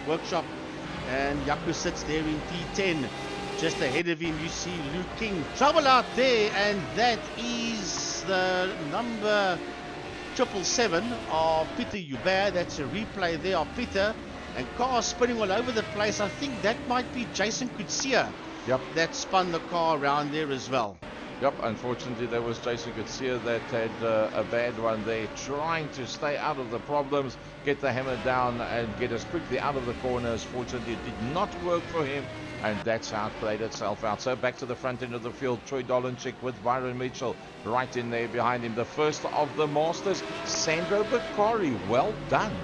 and Jaco sits there in P10. Just ahead of him, you see Luke King. Trouble out there, and that is the number 777 of Peter Hubert. That's a replay there of Peter, and cars spinning all over the place. I think that might be Jason Kutsia. Yep. That spun the car around there as well. Yep, unfortunately there was Jason Kutsia that had a bad one there, trying to stay out of the problems, get the hammer down and get us quickly out of the corners. Fortunately it did not work for him, and that's how it played itself out. So back to the front end of the field, Troy Dolenchik with Byron Mitchell right in there behind him. The first of the Masters, Sandro Bakari. Well done.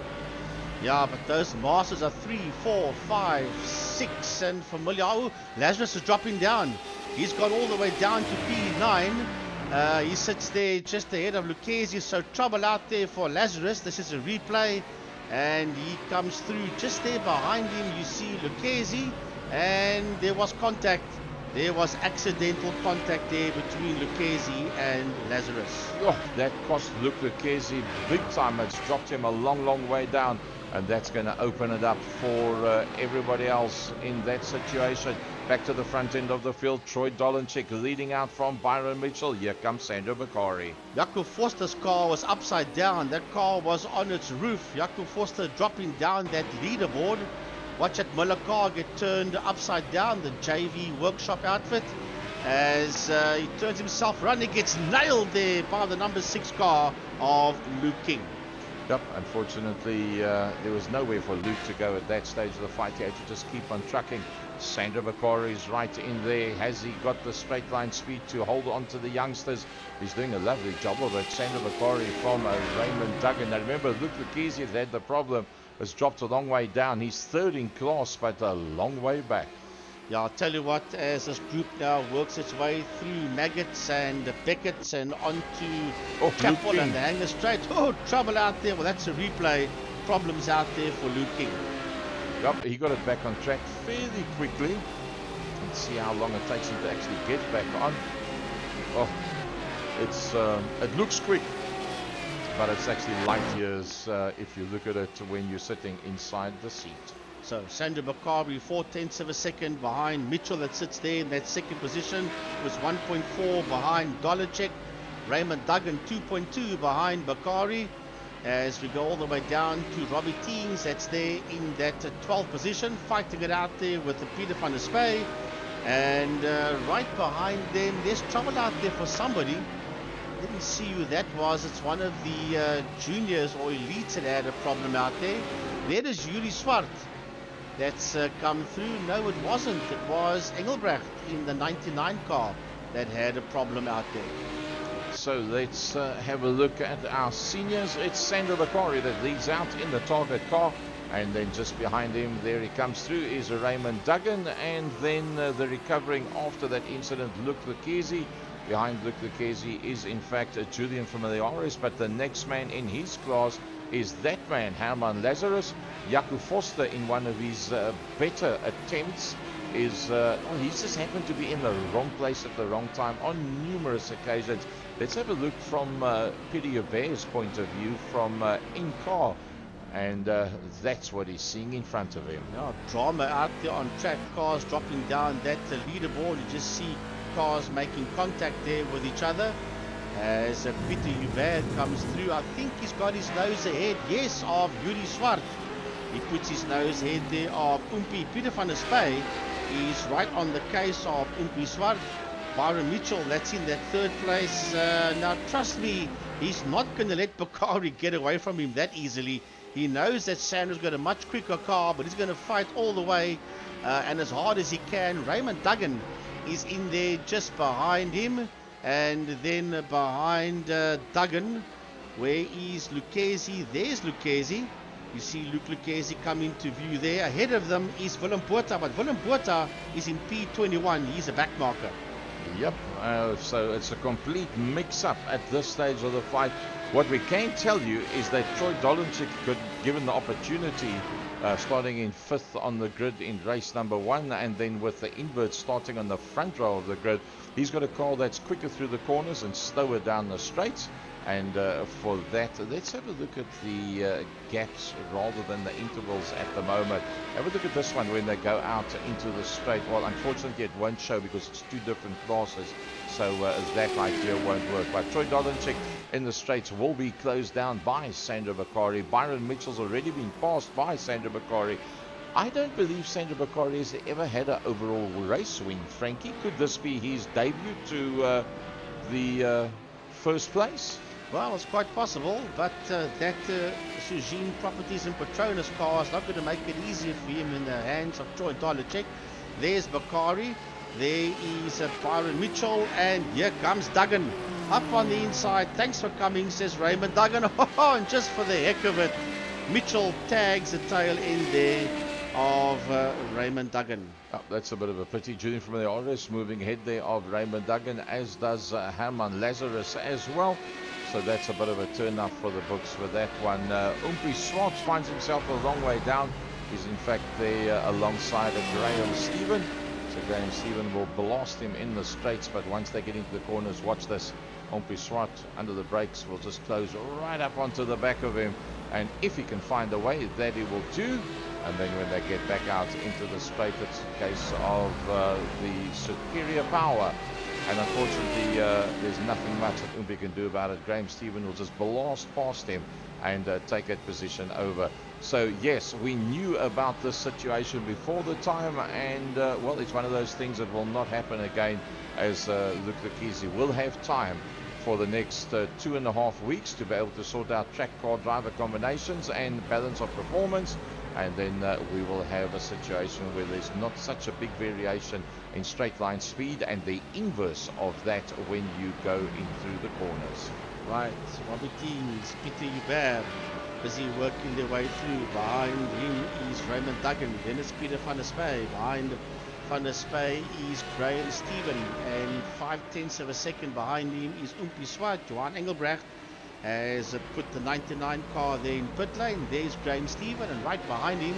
Yeah, but those Masters are 3, 4, 5, 6 and familiar. Oh, Lazarus is dropping down. He's gone all the way down to P9. He sits there just ahead of Lucchesi, so trouble out there for Lazarus. This is a replay, and he comes through just there behind him. You see Lucchesi, and there was contact. There was accidental contact there between Lucchesi and Lazarus. Oh, that cost Luke Lucchesi big time. It's dropped him a long, long way down, and that's going to open it up for everybody else in that situation. Back to the front end of the field, Troy Dolenchik leading out from Byron Mitchell. Here comes Sandro Bakari. Jaco Forster's car was upside down. That car was on its roof. Jaco Forster dropping down that leaderboard. Watch that Miller car get turned upside down, the JV Workshop outfit. As he turns himself around, he gets nailed there by the number 6 car of Luke King. Yep, unfortunately, there was nowhere for Luke to go at that stage of the fight. He had to just keep on trucking. Sandro Bakari is right in there. Has he got the straight line speed to hold on to the youngsters? He's doing a lovely job of it. Sandro Bakari from Raymond Duggan. Now remember, Luke Lucchesi had the problem. Has dropped a long way down. He's third in class, but a long way back. Yeah, I'll tell you what, as this group now works its way through Maggots and Beckett's and onto Chapel and the Hanger Straight. Oh, trouble out there. Well, that's a replay. Problems out there for Luke King. Yep, he got it back on track fairly quickly. Let's see how long it takes him to actually get back on. Oh, it looks quick, but it's actually light years if you look at it when you're sitting inside the seat. So Sandro Bakari 4/10 of a second behind Mitchell, that sits there in that second position. It was 1.4 behind Dolenchik. Raymond Duggan 2.2 behind Bakari. As we go all the way down to Robbie Teens, that's there in that 12th position, fighting it out there with the Peter van der Spey. And right behind them, there's trouble out there for somebody. Didn't see who that was. It's one of the juniors or elites that had a problem out there. There is Yuri Swart that's come through. No, it wasn't. It was Engelbrecht in the 99 car that had a problem out there. So let's have a look at our seniors. It's Sandro Bakari that leads out in the target car, and then just behind him, there he comes through, is Raymond Duggan, and then the recovering after that incident, Luke Lucchesi. Behind Luke Lucchesi is in fact Julian Familiaris, but the next man in his class is that man, Herman Lazarus. Jaco Forster, in one of his better attempts, is he's just happened to be in the wrong place at the wrong time on numerous occasions. Let's have a look from Peter Hubert's point of view from in-car, and that's what he's seeing in front of him. Yeah, drama out there on track, cars dropping down that leaderboard. You just see cars making contact there with each other. As Peter Hubert comes through, I think he's got his nose ahead, yes, of Yuri Swart. He puts his nose ahead there of Oompie. Peter van der Spy is right on the case of Oompie Swart. Byron Mitchell, that's in that third place. Now, trust me, he's not going to let Bakari get away from him that easily. He knows that Sandra's got a much quicker car, but he's going to fight all the way and as hard as he can. Raymond Duggan is in there just behind him. And then behind Duggan, where is Lucchese? There's Lucchese. You see Luke Lucchese come into view there. Ahead of them is Willem Botha, but Willem Botha is in P21. He's a back marker. Yep, so it's a complete mix-up at this stage of the fight. What we can tell you is that Troy Dolenchik, given the opportunity, starting in 5th on the grid in race number 1, and then with the invert starting on the front row of the grid, he's got a car that's quicker through the corners and slower down the straights. And for that, let's have a look at the gaps rather than the intervals at the moment. Have a look at this one when they go out into the straight. Well, unfortunately, it won't show because it's two different classes, so that idea won't work. But Troy Dolenchik in the straights will be closed down by Sandra Bakari. Byron Mitchell's already been passed by Sandra Bakari. I don't believe Sandra Bakari has ever had an overall race win, Frankie. Could this be his debut to the first place? Well, it's quite possible, but that Sujin Properties and Petronas car is not going to make it easier for him in the hands of Troy Dolenchik. There's Bakari, there is Byron Mitchell, and here comes Duggan up on the inside. Thanks for coming, says Raymond Duggan. And just for the heck of it, Mitchell tags the tail end there of Raymond Duggan. Oh, that's a bit of a pity. Julian from the RS moving ahead there of Raymond Duggan, as does Herman Lazarus as well. So that's a bit of a turn up for the books for that one. Oompie Swart finds himself a long way down. He's in fact there alongside Graham Stephen. So Graham Stephen will blast him in the straights, but once they get into the corners, watch this. Oompie Swart under the brakes will just close right up onto the back of him. And if he can find a way, that he will do. And then when they get back out into the straight, it's a case of the superior power. And unfortunately, there's nothing much that Oompie can do about it. Graham Stephen will just blast past him and take that position over. So yes, we knew about this situation before the time, and well, it's one of those things that will not happen again, as Luke Lucchese will have time for the next 2.5 weeks to be able to sort out track car driver combinations and balance of performance. And then we will have a situation where there's not such a big variation in straight line speed, and the inverse of that when you go in through the corners. Right, Robbie Teams, Peter Hubert, busy working their way through. Behind him is Raymond Duggan, then it's Peter van der Spy. Behind van der Spy is Graham Stephen, and 0.5 of a second behind him is Oompie Swart. Johan Engelbrecht has put the 99 car there in pit lane. There's Graham Stephen, and right behind him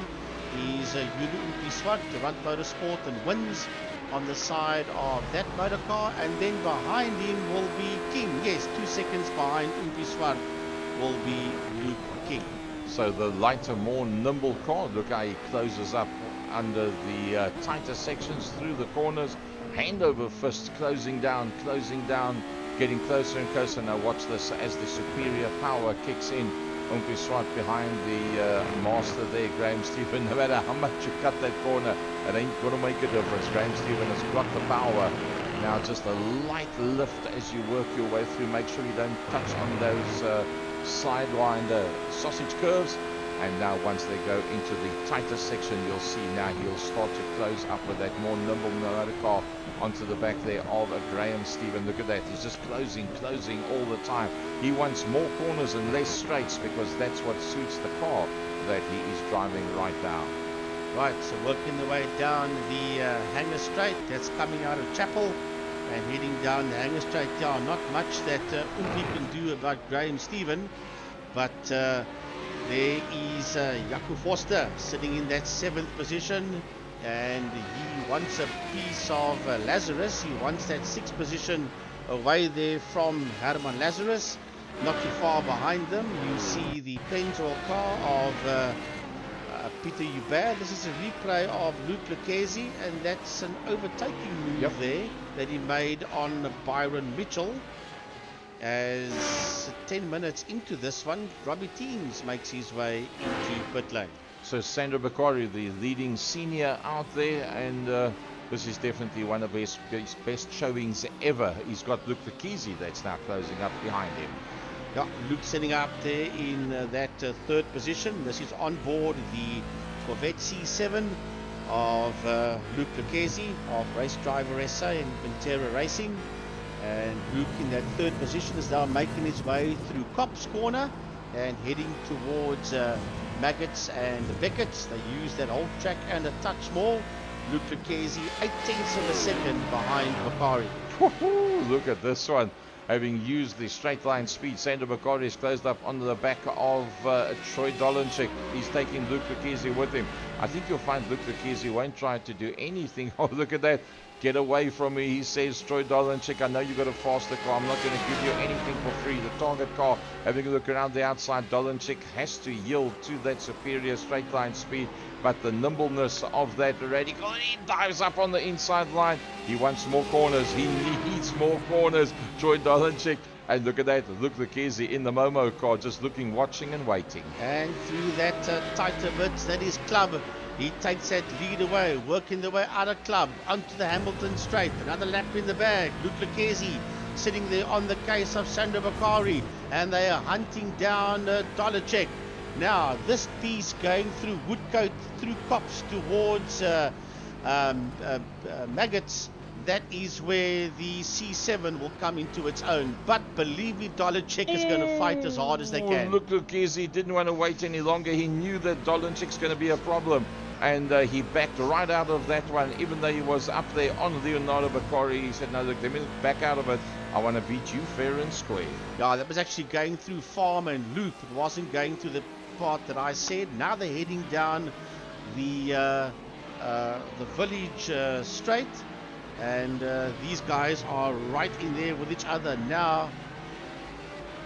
is Yulu Oompie Swart, Durant Motorsport, and wins on the side of that motor car. And then behind him will be King. Yes, 2 seconds behind Oompie Swart will be Luke King. So the lighter, more nimble car, look how he closes up under the tighter sections through the corners. Hand over fist, closing down, getting closer and closer. Now watch this as the superior power kicks in. Oompie Swart behind the master there, Graham Stephen. No matter how much you cut that corner, it ain't going to make a difference. Graham Stephen has got the power. Now just a light lift as you work your way through. Make sure you don't touch on those sidewind sausage curves. And now once they go into the tighter section, you'll see now he'll start to close up with that more nimble motor car onto the back there of Graham Stephen. Look at that, he's just closing all the time. He wants more corners and less straights because that's what suits the car that he is driving right now. Right, so working the way down the Hanger Straight, that's coming out of Chapel and heading down the Hanger Straight. Yeah, not much that Oompie can do about Graham Stephen, but there is Jaco Forster sitting in that 7th position, and he wants a piece of Lazarus. He wants that 6th position away there from Herman Lazarus. Not too far behind them, you see the Pennzoil car of Peter Hubert. This is a replay of Luke Lucchese, and that's an overtaking move there that he made on Byron Mitchell. As 10 minutes into this one, Robbie Teams makes his way into pit lane. So Sandro Bakari, the leading senior out there, and this is definitely one of his best showings ever. He's got Luke Vakisi that's now closing up behind him. Yeah, Luke setting up there in that third position. This is on board the Corvette C7 of Luke Lucchesi of Race Driver SA and Pantera Racing. And Luke in that third position is now making his way through Cops Corner and heading towards Maggots and Beckett's. They use that whole track and a touch more. Luke Lucchesi 0.8 of a second behind Bakari. Look at this one. Having used the straight line speed, Sandro Bakari is closed up on the back of Troy Dolanchik. He's taking Luke Lucchesi with him. I think you'll find Luke Lucchesi won't try to do anything. Oh, look at that. Get away from me, he says, Troy Dolanchik. I know you got a faster car. I'm not going to give you anything for free. The target car, having a look around the outside, Dolanchik has to yield to that superior straight line speed. But the nimbleness of that radical, he dives up on the inside line. He wants more corners. He needs more corners. Troy Dolanchik. And look at that, Luke Lucchesi in the Momo car, just looking, watching and waiting. And through that tighter bit, that is Club. He takes that lead away, working the way out of Club, onto the Hamilton straight. Another lap in the bag. Luke Lucchesi sitting there on the case of Sandro Bakari. And they are hunting down Dolanchik. Now, this piece going through Woodcote, through Cops towards Maggots. That is where the C7 will come into its own. But believe me, Dolanchik is going to fight as hard as they can. Look, Lucchesi didn't want to wait any longer. He knew that Dolanchik's going to be a problem. And he backed right out of that one. Even though he was up there on Leonardo Bakari, he said, no, look, let me back out of it. I want to beat you fair and square. Yeah, that was actually going through Farm and Loop. It wasn't going through the part that I said. Now they're heading down the village straight. And these guys are right in there with each other now.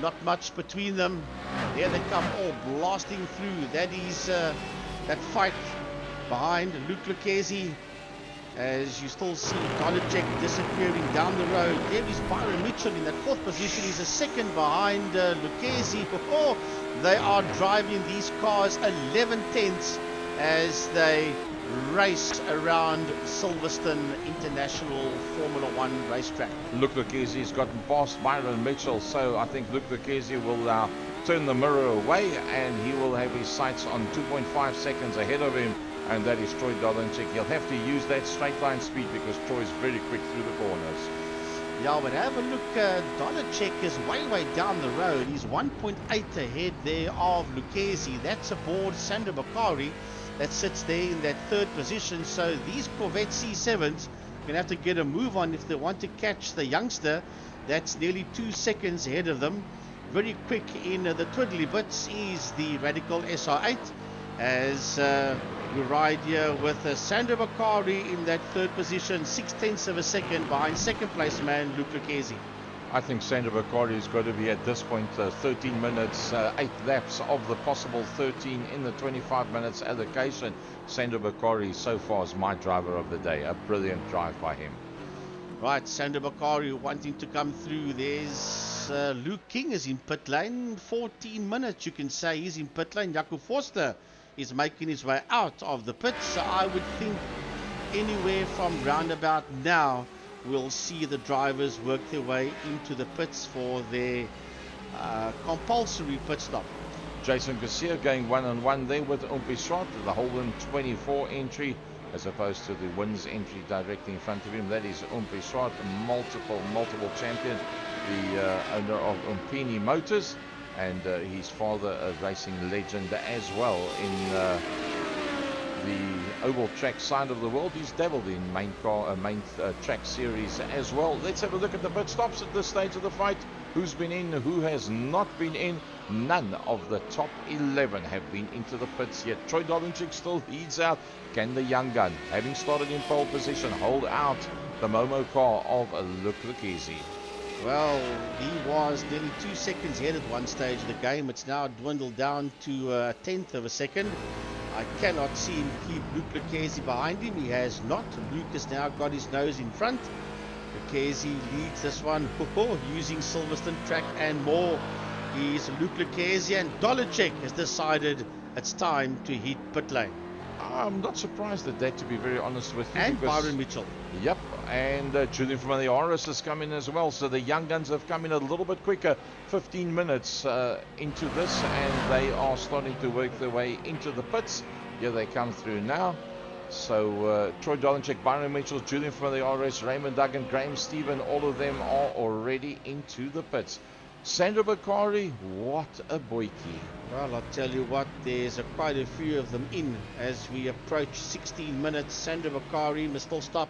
Not much between them. There they come, all blasting through. That is that fight behind Luke Lucchesi. As you still see Dolanchik disappearing down the road. There is Byron Mitchell in that fourth position. He's a second behind Lucchesi. Oh, they are driving these cars 11 tenths as they race around Silverstone International Formula One racetrack. Luke Lucchesi's gotten past Byron Mitchell, so I think Luke Lucchesi will now turn the mirror away and he will have his sights on 2.5 seconds ahead of him, and that is Troy Dolanchik. He'll have to use that straight line speed because Troy's very quick through the corners. Yeah, but have a look, Dolanchik is way down the road. He's 1.8 ahead there of Lucchesi. That's aboard Sandro Bakari that sits there in that third position. So these Corvette C7s are going to have to get a move on if they want to catch the youngster that's nearly 2 seconds ahead of them. Very quick in the twiddly bits is the Radical SR8 as we ride here with Sandro Bakari in that third position, 0.6 of a second behind second place man Luke Lucchesi. I think Sandro Bakari has got to be at this point 13 minutes, 8 laps of the possible 13 in the 25 minutes allocation. Sandro Bakari so far is my driver of the day. A brilliant drive by him. Right, Sandro Bakari wanting to come through. There's Luke King is in pit lane. 14 minutes you can say he's in pit lane. Jaco Forster is making his way out of the pits. So I would think anywhere from roundabout now we'll see the drivers work their way into the pits for their compulsory pit stop. Jason Garcia going one-on-one there with Umpisrot, the Holden 24 entry, as opposed to the Wins entry directly in front of him. That is Umpisrot, multiple champion, the owner of Umpini Motors, and his father a racing legend as well in the oval track side of the world. He's dabbled in main track series as well. Let's have a look at the pit stops at this stage of the fight. Who's been in, who has not been in? None of the top 11 have been into the pits yet. Troy Dolanchik still leads out. Can the young gun, having started in pole position, hold out the Momo car of Luke Lucchesi? Well, he was nearly 2 seconds ahead at one stage of the game. It's now dwindled down to a 1/10 of a second. I cannot see him keep Luke Lucchesi behind him. He has not. Luke has now got his nose in front. Lucchesi leads this one using Silverstone track and more. He's Luke Lucchesi, and Dolanchik has decided it's time to hit pit lane. I'm not surprised at that, to be very honest with you. And Byron Mitchell. Yep, and Julian from the RS has come in as well. So the young guns have come in a little bit quicker, 15 minutes into this, and they are starting to work their way into the pits. Here they come through now. So Troy Dolenchek, Byron Mitchell, Julian from the RS, Raymond Duggan, Graham Stephen, all of them are already into the pits. Sandra Bakari, what a boykie. Well, I'll tell you what, there's quite a few of them in as we approach 16 minutes. Sandra Bakari must still stop.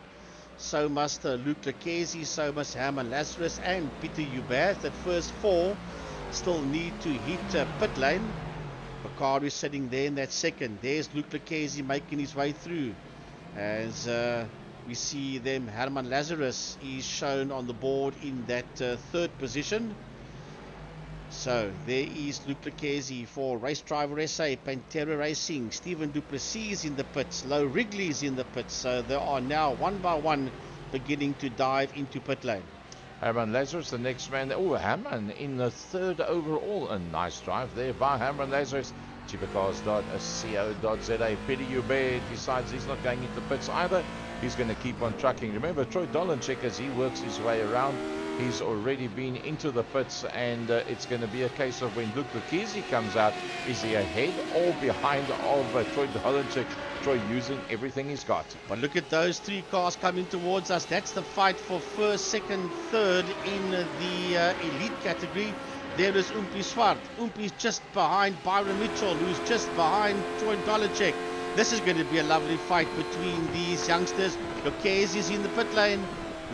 So must Luke Lucchesi, so must Herman Lazarus and Peter Hubert. That first four still need to hit pit lane. Bakari sitting there in that second. There's Luke Lucchesi making his way through. As we see them, Herman Lazarus is shown on the board in that third position. So there is Luke Lucchesi for Race Driver SA, Pantera Racing, Stephen Duplessis in the pits, Low Wrigley's in the pits. So they are now one by one beginning to dive into pit lane. Herman Lazarus, the next man. Oh, Herman in the third overall. A nice drive there by Herman Lazarus. Cheapercars.co.za. Peter Hubert decides he's not going into pits either. He's going to keep on trucking. Remember, Troy Dolenchek, as he works his way around, he's already been into the pits, and it's going to be a case of when Luke Lucchesi comes out, is he ahead or behind of Troy Dolenchek? Troy using everything he's got. But look at those three cars coming towards us. That's the fight for first, second, third in the elite category. There is Umpi Swart. Umpi's just behind Byron Mitchell, who's just behind Troy Dolenchek. This is going to be a lovely fight between these youngsters. Lucchesi's in the pit lane.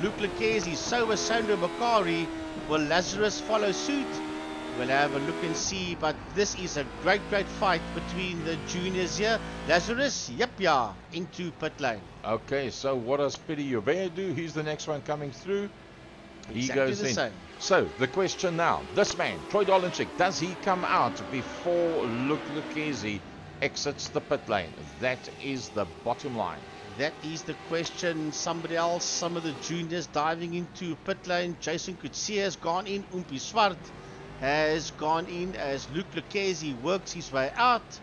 Luke Lucchesi, so is Sandro Bakari. Will Lazarus follow suit? We'll have a look and see, but this is a great fight between the juniors here. Lazarus, yeah, into pit lane. Okay, so what does Peter Hubert do? He's the next one coming through. He Exactly goes the in. same. So the question now, this man, Troy Dolenchek, does he come out before Luke Lucchesi exits the pit lane? That is the bottom line. That is the question. Somebody else, some of the juniors diving into pit lane. Jason Kutsia has gone in. Umpi Swart has gone in as Luke Lucchesi works his way out.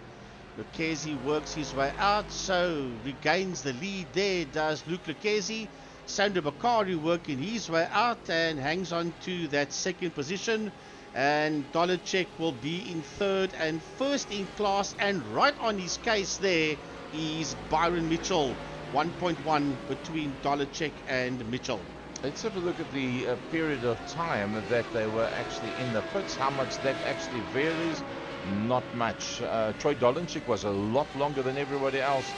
Lucchesi works his way out, so regains the lead there, does Luke Lucchesi. Sandro Bakari working his way out and hangs on to that second position. And Dolenchek will be in third and first in class, and right on his case there is Byron Mitchell. 1.1 between Dolenchek and Mitchell. Let's have a look at the period of time that they were actually in the pits. How much that actually varies? Not much. Troy Dolenchek was a lot longer than everybody else.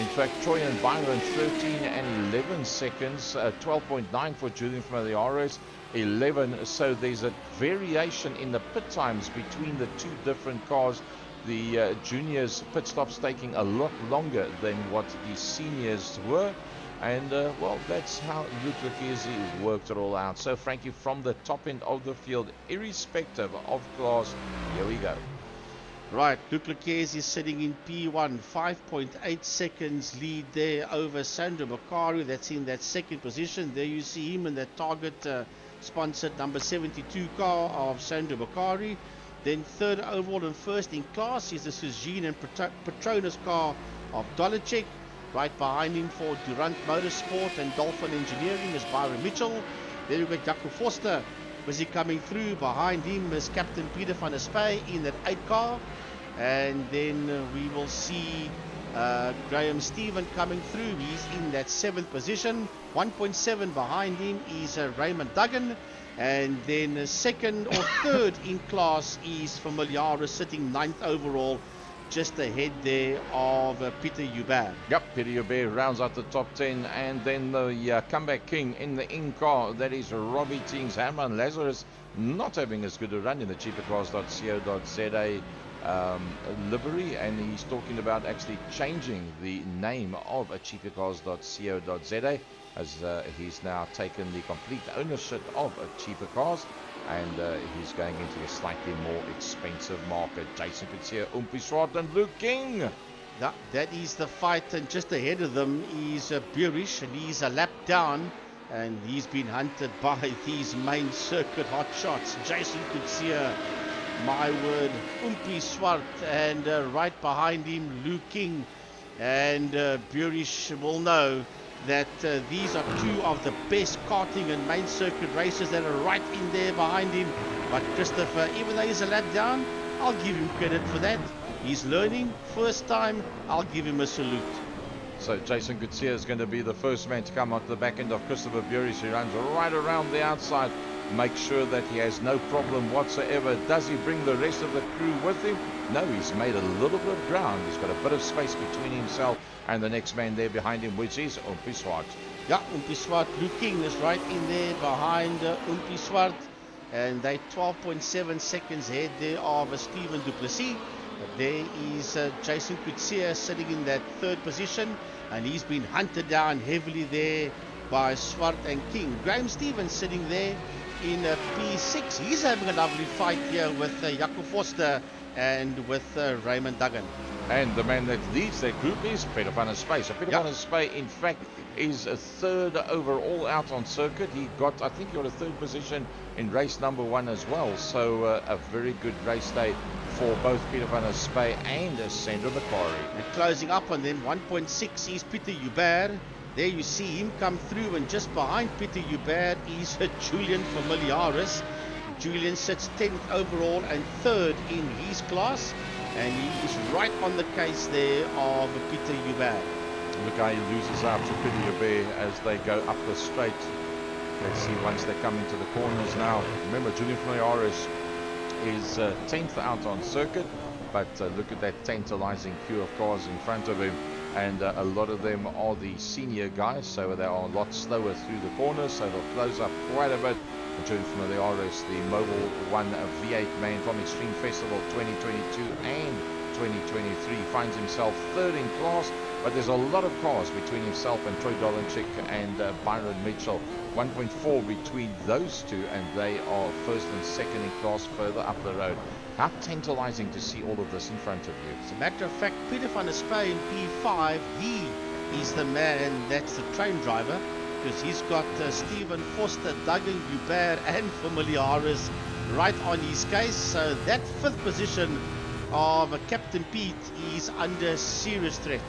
In fact, Troy and Byron 13 and 11 seconds, 12.9 for Julian from the RS, 11. So there's a variation in the pit times between the two different cars. The juniors pit stops taking a lot longer than what the seniors were, and well, that's how Luke Lucchesi worked it all out. So Frankie, from the top end of the field, irrespective of class, here we go. Right, Luke Lucchesi is sitting in P1, 5.8 seconds lead there over Sandro Bakari. That's in that second position. There you see him in that Target sponsored number 72 car of Sandro Bakari. Then third overall and first in class is the Suzine and Petronas car of Dolenchek. Right behind him for Durant Motorsport and Dolphin Engineering is Byron Mitchell. Then we've got Jaco Forster. Was he coming through? Behind him is Captain Peter van der Spey in that 8 car. And then we will see Graham Stephen coming through. He's in that 7th position. 1.7 behind him is Raymond Duggan. And then second or third in class is Familiaris sitting 9th overall, just ahead there of Peter Hubert. Yep, Peter Hubert rounds out the top 10, and then the comeback king in the in car, that is Robbie Tings. Herman Lazarus not having as good a run in the cheapercars.co.za livery, and he's talking about actually changing the name of a cheapercars.co.za as he's now taken the complete ownership of Cheaper Cars, and he's going into a slightly more expensive market. Jason Kutsia, Umpi Swart and Luke King. Yeah, that is the fight, and just ahead of them is Burish, and he's a lap down, and he's been hunted by these main circuit hot shots. Jason Kutsia my word, Umpi Swart, and right behind him, Luke King. And Burish will know that these are two of the best karting and main circuit racers that are right in there behind him. But Christopher, even though he's a lap down, I'll give him credit for that. He's learning, first time, I'll give him a salute. So Jason Gutierrez is going to be the first man to come onto the back end of Christopher Burish. He runs right around the outside, make sure that he has no problem whatsoever. Does he bring the rest of the crew with him? No, he's made a little bit of ground. He's got a bit of space between himself and the next man there behind him, which is Umpi Swart. Yeah, Umpi Swart, Luke King is right in there behind Umpi Swart. And they 12.7 seconds ahead there of Stephen Duplessis. But there is Jason Coetzee sitting in that third position, and he's been hunted down heavily there by Swart and King. Graham Stevens sitting there in P6. He's having a lovely fight here with Jaco Foster and with Raymond Duggan. And the man that leads that group is Peter van der Spy. So Peter van der Spy, in fact, is a third overall out on circuit. He got, I think, he got a third position in race number 1 as well. So a very good race day for both Peter van der Spy and Sandra Macquarie. And closing up on them, 1.6 is Peter Hubert. There you see him come through, and just behind Peter Hubert is Julian Familiaris. Julian sits 10th overall and 3rd in his class, and he is right on the case there of Peter Hubert. Look how he loses out to Peter Hubert as they go up the straight. Let's see once they come into the corners now. Remember, Julian Familiaris is 10th out on circuit, but look at that tantalizing queue of cars in front of him. And a lot of them are the senior guys, so they are a lot slower through the corners, so they'll close up quite a bit. Julian Familiaris, the Mobile 1 V8 man from Extreme Festival 2022 and 2023, finds himself 3rd in class, but there's a lot of cars between himself and Troy Dolenchik and Byron Mitchell. 1.4 between those two, and they are 1st and 2nd in class further up the road. How tantalizing to see all of this in front of you. As a matter of fact, Peter van der Spy in P5, he is the man that's the train driver, because he's got Stephen Foster, Duggan, Hubert and Familiaris right on his case. So that 5th position of Captain Pete is under serious threat.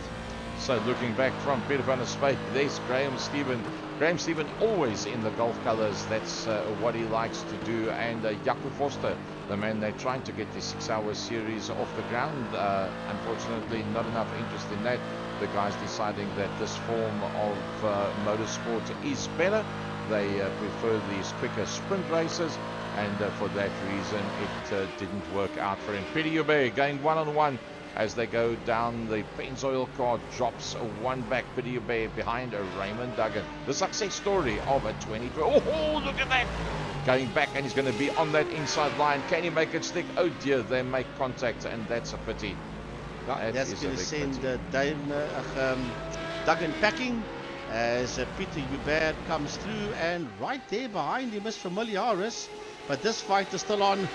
So looking back from Peter van der Spy, there's Graham Stephen. Graham Stephen always in the Gulf colours. That's what he likes to do. And Jaco Foster, the man they're trying to get the 6-hour series off the ground. Unfortunately, not enough interest in that. The guys deciding that this form of motorsport is better. They prefer these quicker sprint races, and for that reason it didn't work out for him. Peter Hubert going one-on-one as they go down. The Pennzoil car drops one back. Peter Hubert behind Raymond Duggan. The success story of a 2012. Oh, look at that! Going back, and he's going to be on that inside line. Can he make it stick? Oh dear, they make contact, and that's a pity. That's going to send Duggan packing as Peter Hubert comes through, and right there behind him is Familiaris. But this fight is still on.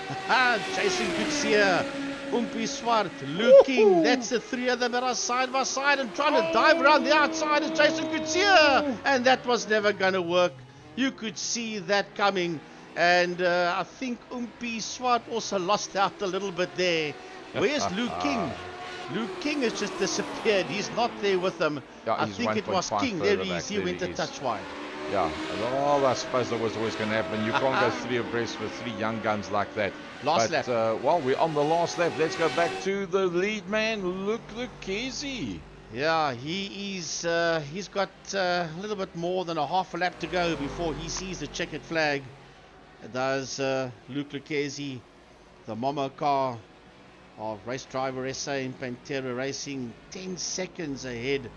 Jason Coetzee, Umpi Swart, Luke King. That's the 3 of them that are side by side and trying to dive around the outside is Jason Coetzee. And that was never going to work. You could see that coming. And I think Umpi Swart also lost out a little bit there. Where's Luke King? Luke King has just disappeared. He's not there with them. Yeah, I think it was King. There he is. He went a touch wide. Yeah, well, I suppose that was always going to happen. You can't go 3 abreast with 3 young guns like that. Last lap. Well, we're on the last lap. Let's go back to the lead man, Luke Lucchese. Yeah, he's got a little bit more than a half a lap to go before he sees the checkered flag. Does Luke Lucchese, the Momo car of Race Driver SA in Pantera Racing, 10 seconds ahead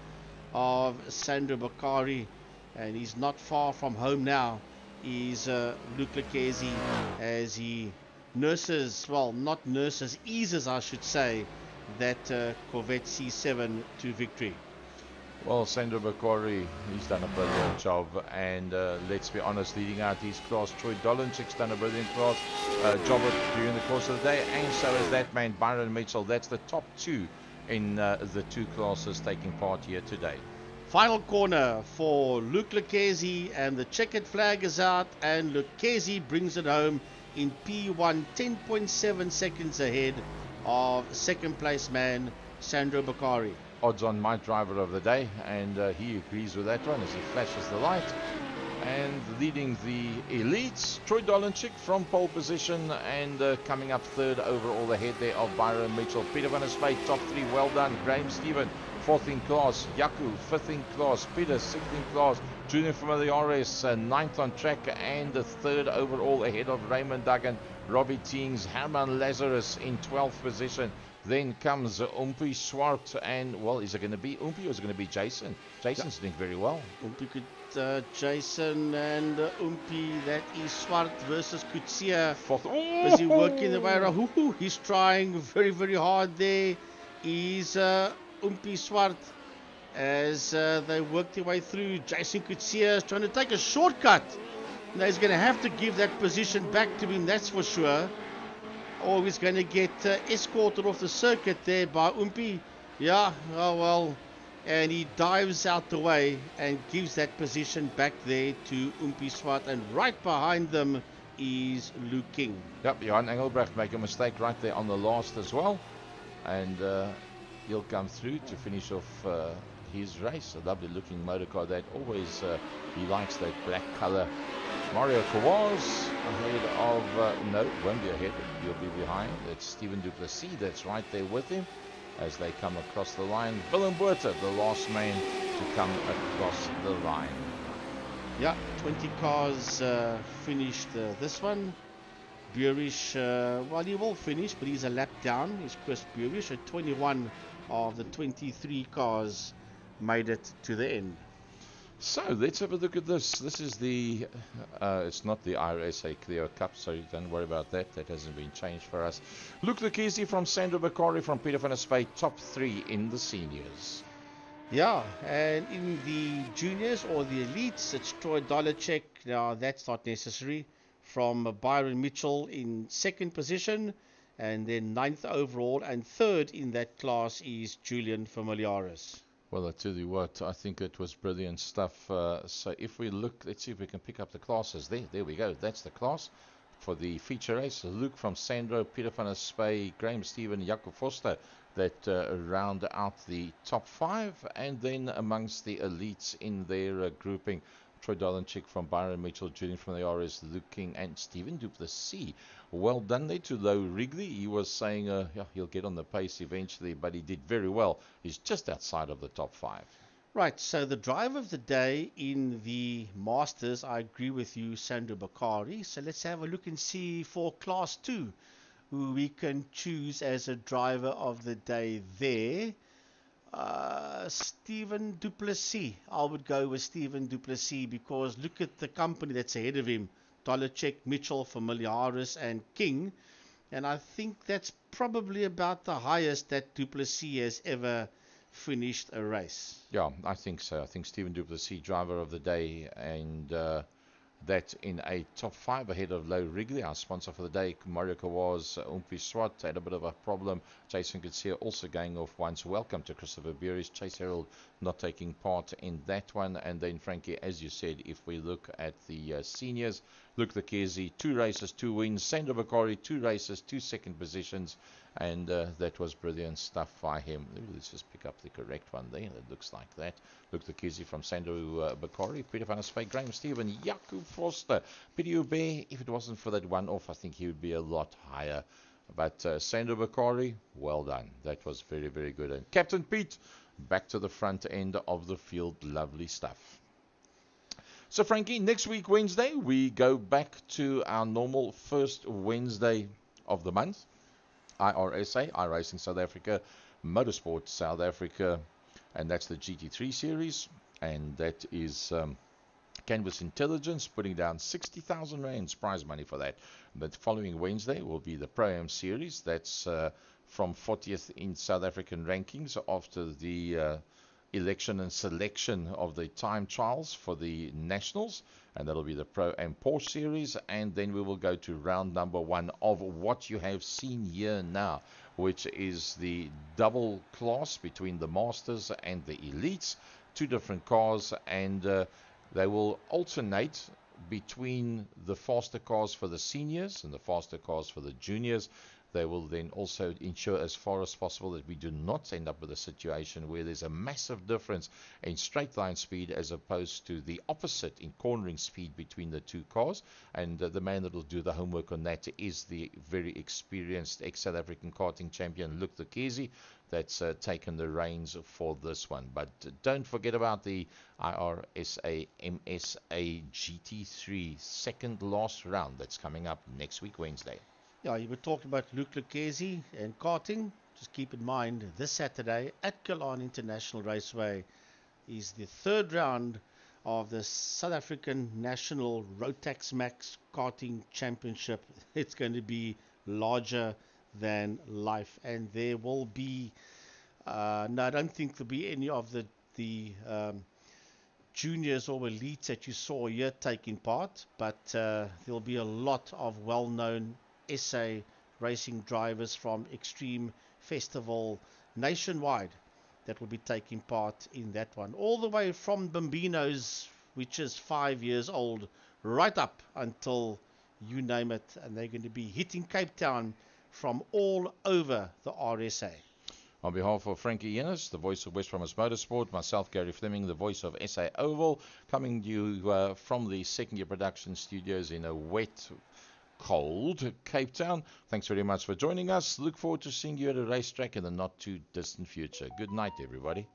of Sandro Bakari, and he's not far from home now. Is Luke Lucchese, as he nurses, well, not nurses, eases I should say, that Corvette C7 to victory. Well, Sandro Bakari, he's done a brilliant job, and let's be honest, leading out his class, Troy Dolenchik's done a brilliant job during the course of the day, and so is that man, Byron Mitchell. That's the top 2 in the 2 classes taking part here today. Final corner for Luke Lucchese, and the checkered flag is out, and Lucchese brings it home. in P1, 10.7 seconds ahead of second place man Sandro Bakari. Odds on my driver of the day, and he agrees with that one as he flashes the light. And leading the elites, Troy Dolenchik from pole position, and coming up third overall ahead there of Byron Mitchell. Peter van der Spey, top three, well done. Graham Stephen, fourth in class. Yaku, fifth in class. Peter, sixth in class. Junior Familiares, ninth on track, and the third overall ahead of Raymond Duggan. Robbie Teens, Herman Lazarus in 12th position. Then comes Umpi Swart, and, well, is it going to be Umpi or is it going to be Jason? Jason's doing very well. Umpi could, Jason and Umpi, that is Swart versus Kutsia. Busy working the way around. He's trying very, very hard there. Is Umpi Swart as they work their way through. Jason Kutsia is trying to take a shortcut. Now he's going to have to give that position back to him, that's for sure. Or he's going to get escorted off the circuit there by Umpi. Yeah, oh well. And he dives out the way and gives that position back there to Umpi Swart. And right behind them is Luke King. Yep, Johan Engelbrecht make a mistake right there on the last as well. And he'll come through to finish off his race. A lovely looking motor car that always, he likes that black color. Mario Kawaz ahead of, no, won't be ahead, you'll be behind. It's Stephen Duplessis that's right there with him as they come across the line. Willem Botha, the last man to come across the line. Yeah, 20 cars finished this one. Burish, well, he will finish, but he's a lap down. It's Chris Burish. 21 of the 23 cars made it to the end. So let's have a look at this. This is the, it's not the RSA Clio Cup, so don't worry about that. That hasn't been changed for us. Luke Lukisi from Sandro Bakari from Peter van der Spey, top three in the seniors. Yeah, and in the juniors or the elites, it's Troy Dolenchik. Now, that's not necessary. From Byron Mitchell in second position, and then ninth overall, and third in that class is Julian Familiares. Well, I tell you what, I think it was brilliant stuff. So if we look, let's see if we can pick up the classes there. There we go. That's the class for the feature race. Luke from Sandro, Peter van der Spey, Graham Stephen, Jaco Foster that round out the top five. And then amongst the elites in their grouping, Troy Dolenchik from Byron Mitchell, Julian from the RS, Luke King, and Stephen Duplessis. Well done there to Low Wrigley. He was saying yeah, he'll get on the pace eventually, but he did very well. He's just outside of the top five. Right, so the driver of the day in the Masters, I agree with you, Sandro Bakari. So let's have a look and see for Class 2 who we can choose as a driver of the day there. Stephen Duplessis. I would go with Stephen Duplessis because look at the company that's ahead of him. Dolenchik, Mitchell, Familiares, and King. And I think that's probably about the highest that Duplessis has ever finished a race. Yeah, I think so. I think Stephen Duplessis, driver of the day, and that in a top five ahead of Low Wrigley. Our sponsor for the day, Mario Kawaz, Umpi Swat, had a bit of a problem. Jason Kutsia also going off once. Welcome to Christopher Burish. Chase Harold not taking part in that one. And then, Frankie, as you said, if we look at the seniors, Luke Lekezi, 2 races, 2 wins. Sandro Bakari, 2 races, 2 second positions. And that was brilliant stuff by him. Let's just pick up the correct one there. That looks like that. Luke Lekezi from Sandro Bakari, Peter van der Spey, Graham Stephen, Jaco Foster, Peter Hubert. If it wasn't for that one off, I think he would be a lot higher. But Sandro Bakari, well done. That was very, very good. And Captain Pete, back to the front end of the field. Lovely stuff. So, Frankie, next week, Wednesday, we go back to our normal first Wednesday of the month. IRSA, iRacing South Africa, Motorsport South Africa, and that's the GT3 series, and that is Canvas Intelligence putting down 60,000 rands prize money for that. But following Wednesday will be the Pro-Am series. That's from 40th in South African rankings after the election and selection of the time trials for the nationals, and that'll be the Pro-Am Porsche series. And then we will go to round number 1 of what you have seen here now, which is the double class between the Masters and the Elites, 2 different cars, and they will alternate between the faster cars for the seniors and the faster cars for the juniors. They will then also ensure as far as possible that we do not end up with a situation where there's a massive difference in straight line speed as opposed to the opposite in cornering speed between the two cars. And the man that will do the homework on that is the very experienced ex-South African karting champion, Luke Kezi, that's taken the reins for this one. But don't forget about the IRSA MSA GT3 second last round that's coming up next week, Wednesday. Yeah, you were talking about Luke Lucchesi and karting. Just keep in mind, this Saturday at Killarn International Raceway is the third round of the South African National Rotax Max Karting Championship. It's going to be larger than life, and there will be, no, I don't think there'll be any of the juniors or elites that you saw here taking part, but there'll be a lot of well-known SA racing drivers from Extreme Festival nationwide that will be taking part in that one. All the way from Bambinos, which is 5 years old, right up until you name it. And they're going to be hitting Cape Town from all over the RSA. On behalf of Frankie Yennis, the voice of West Bromwich Motorsport, myself, Gary Fleming, the voice of SA Oval, coming to you from the second year production studios in a wet, cold Cape Town. Thanks very much for joining us. Look forward to seeing you at a racetrack in the not too distant future. Good night, everybody.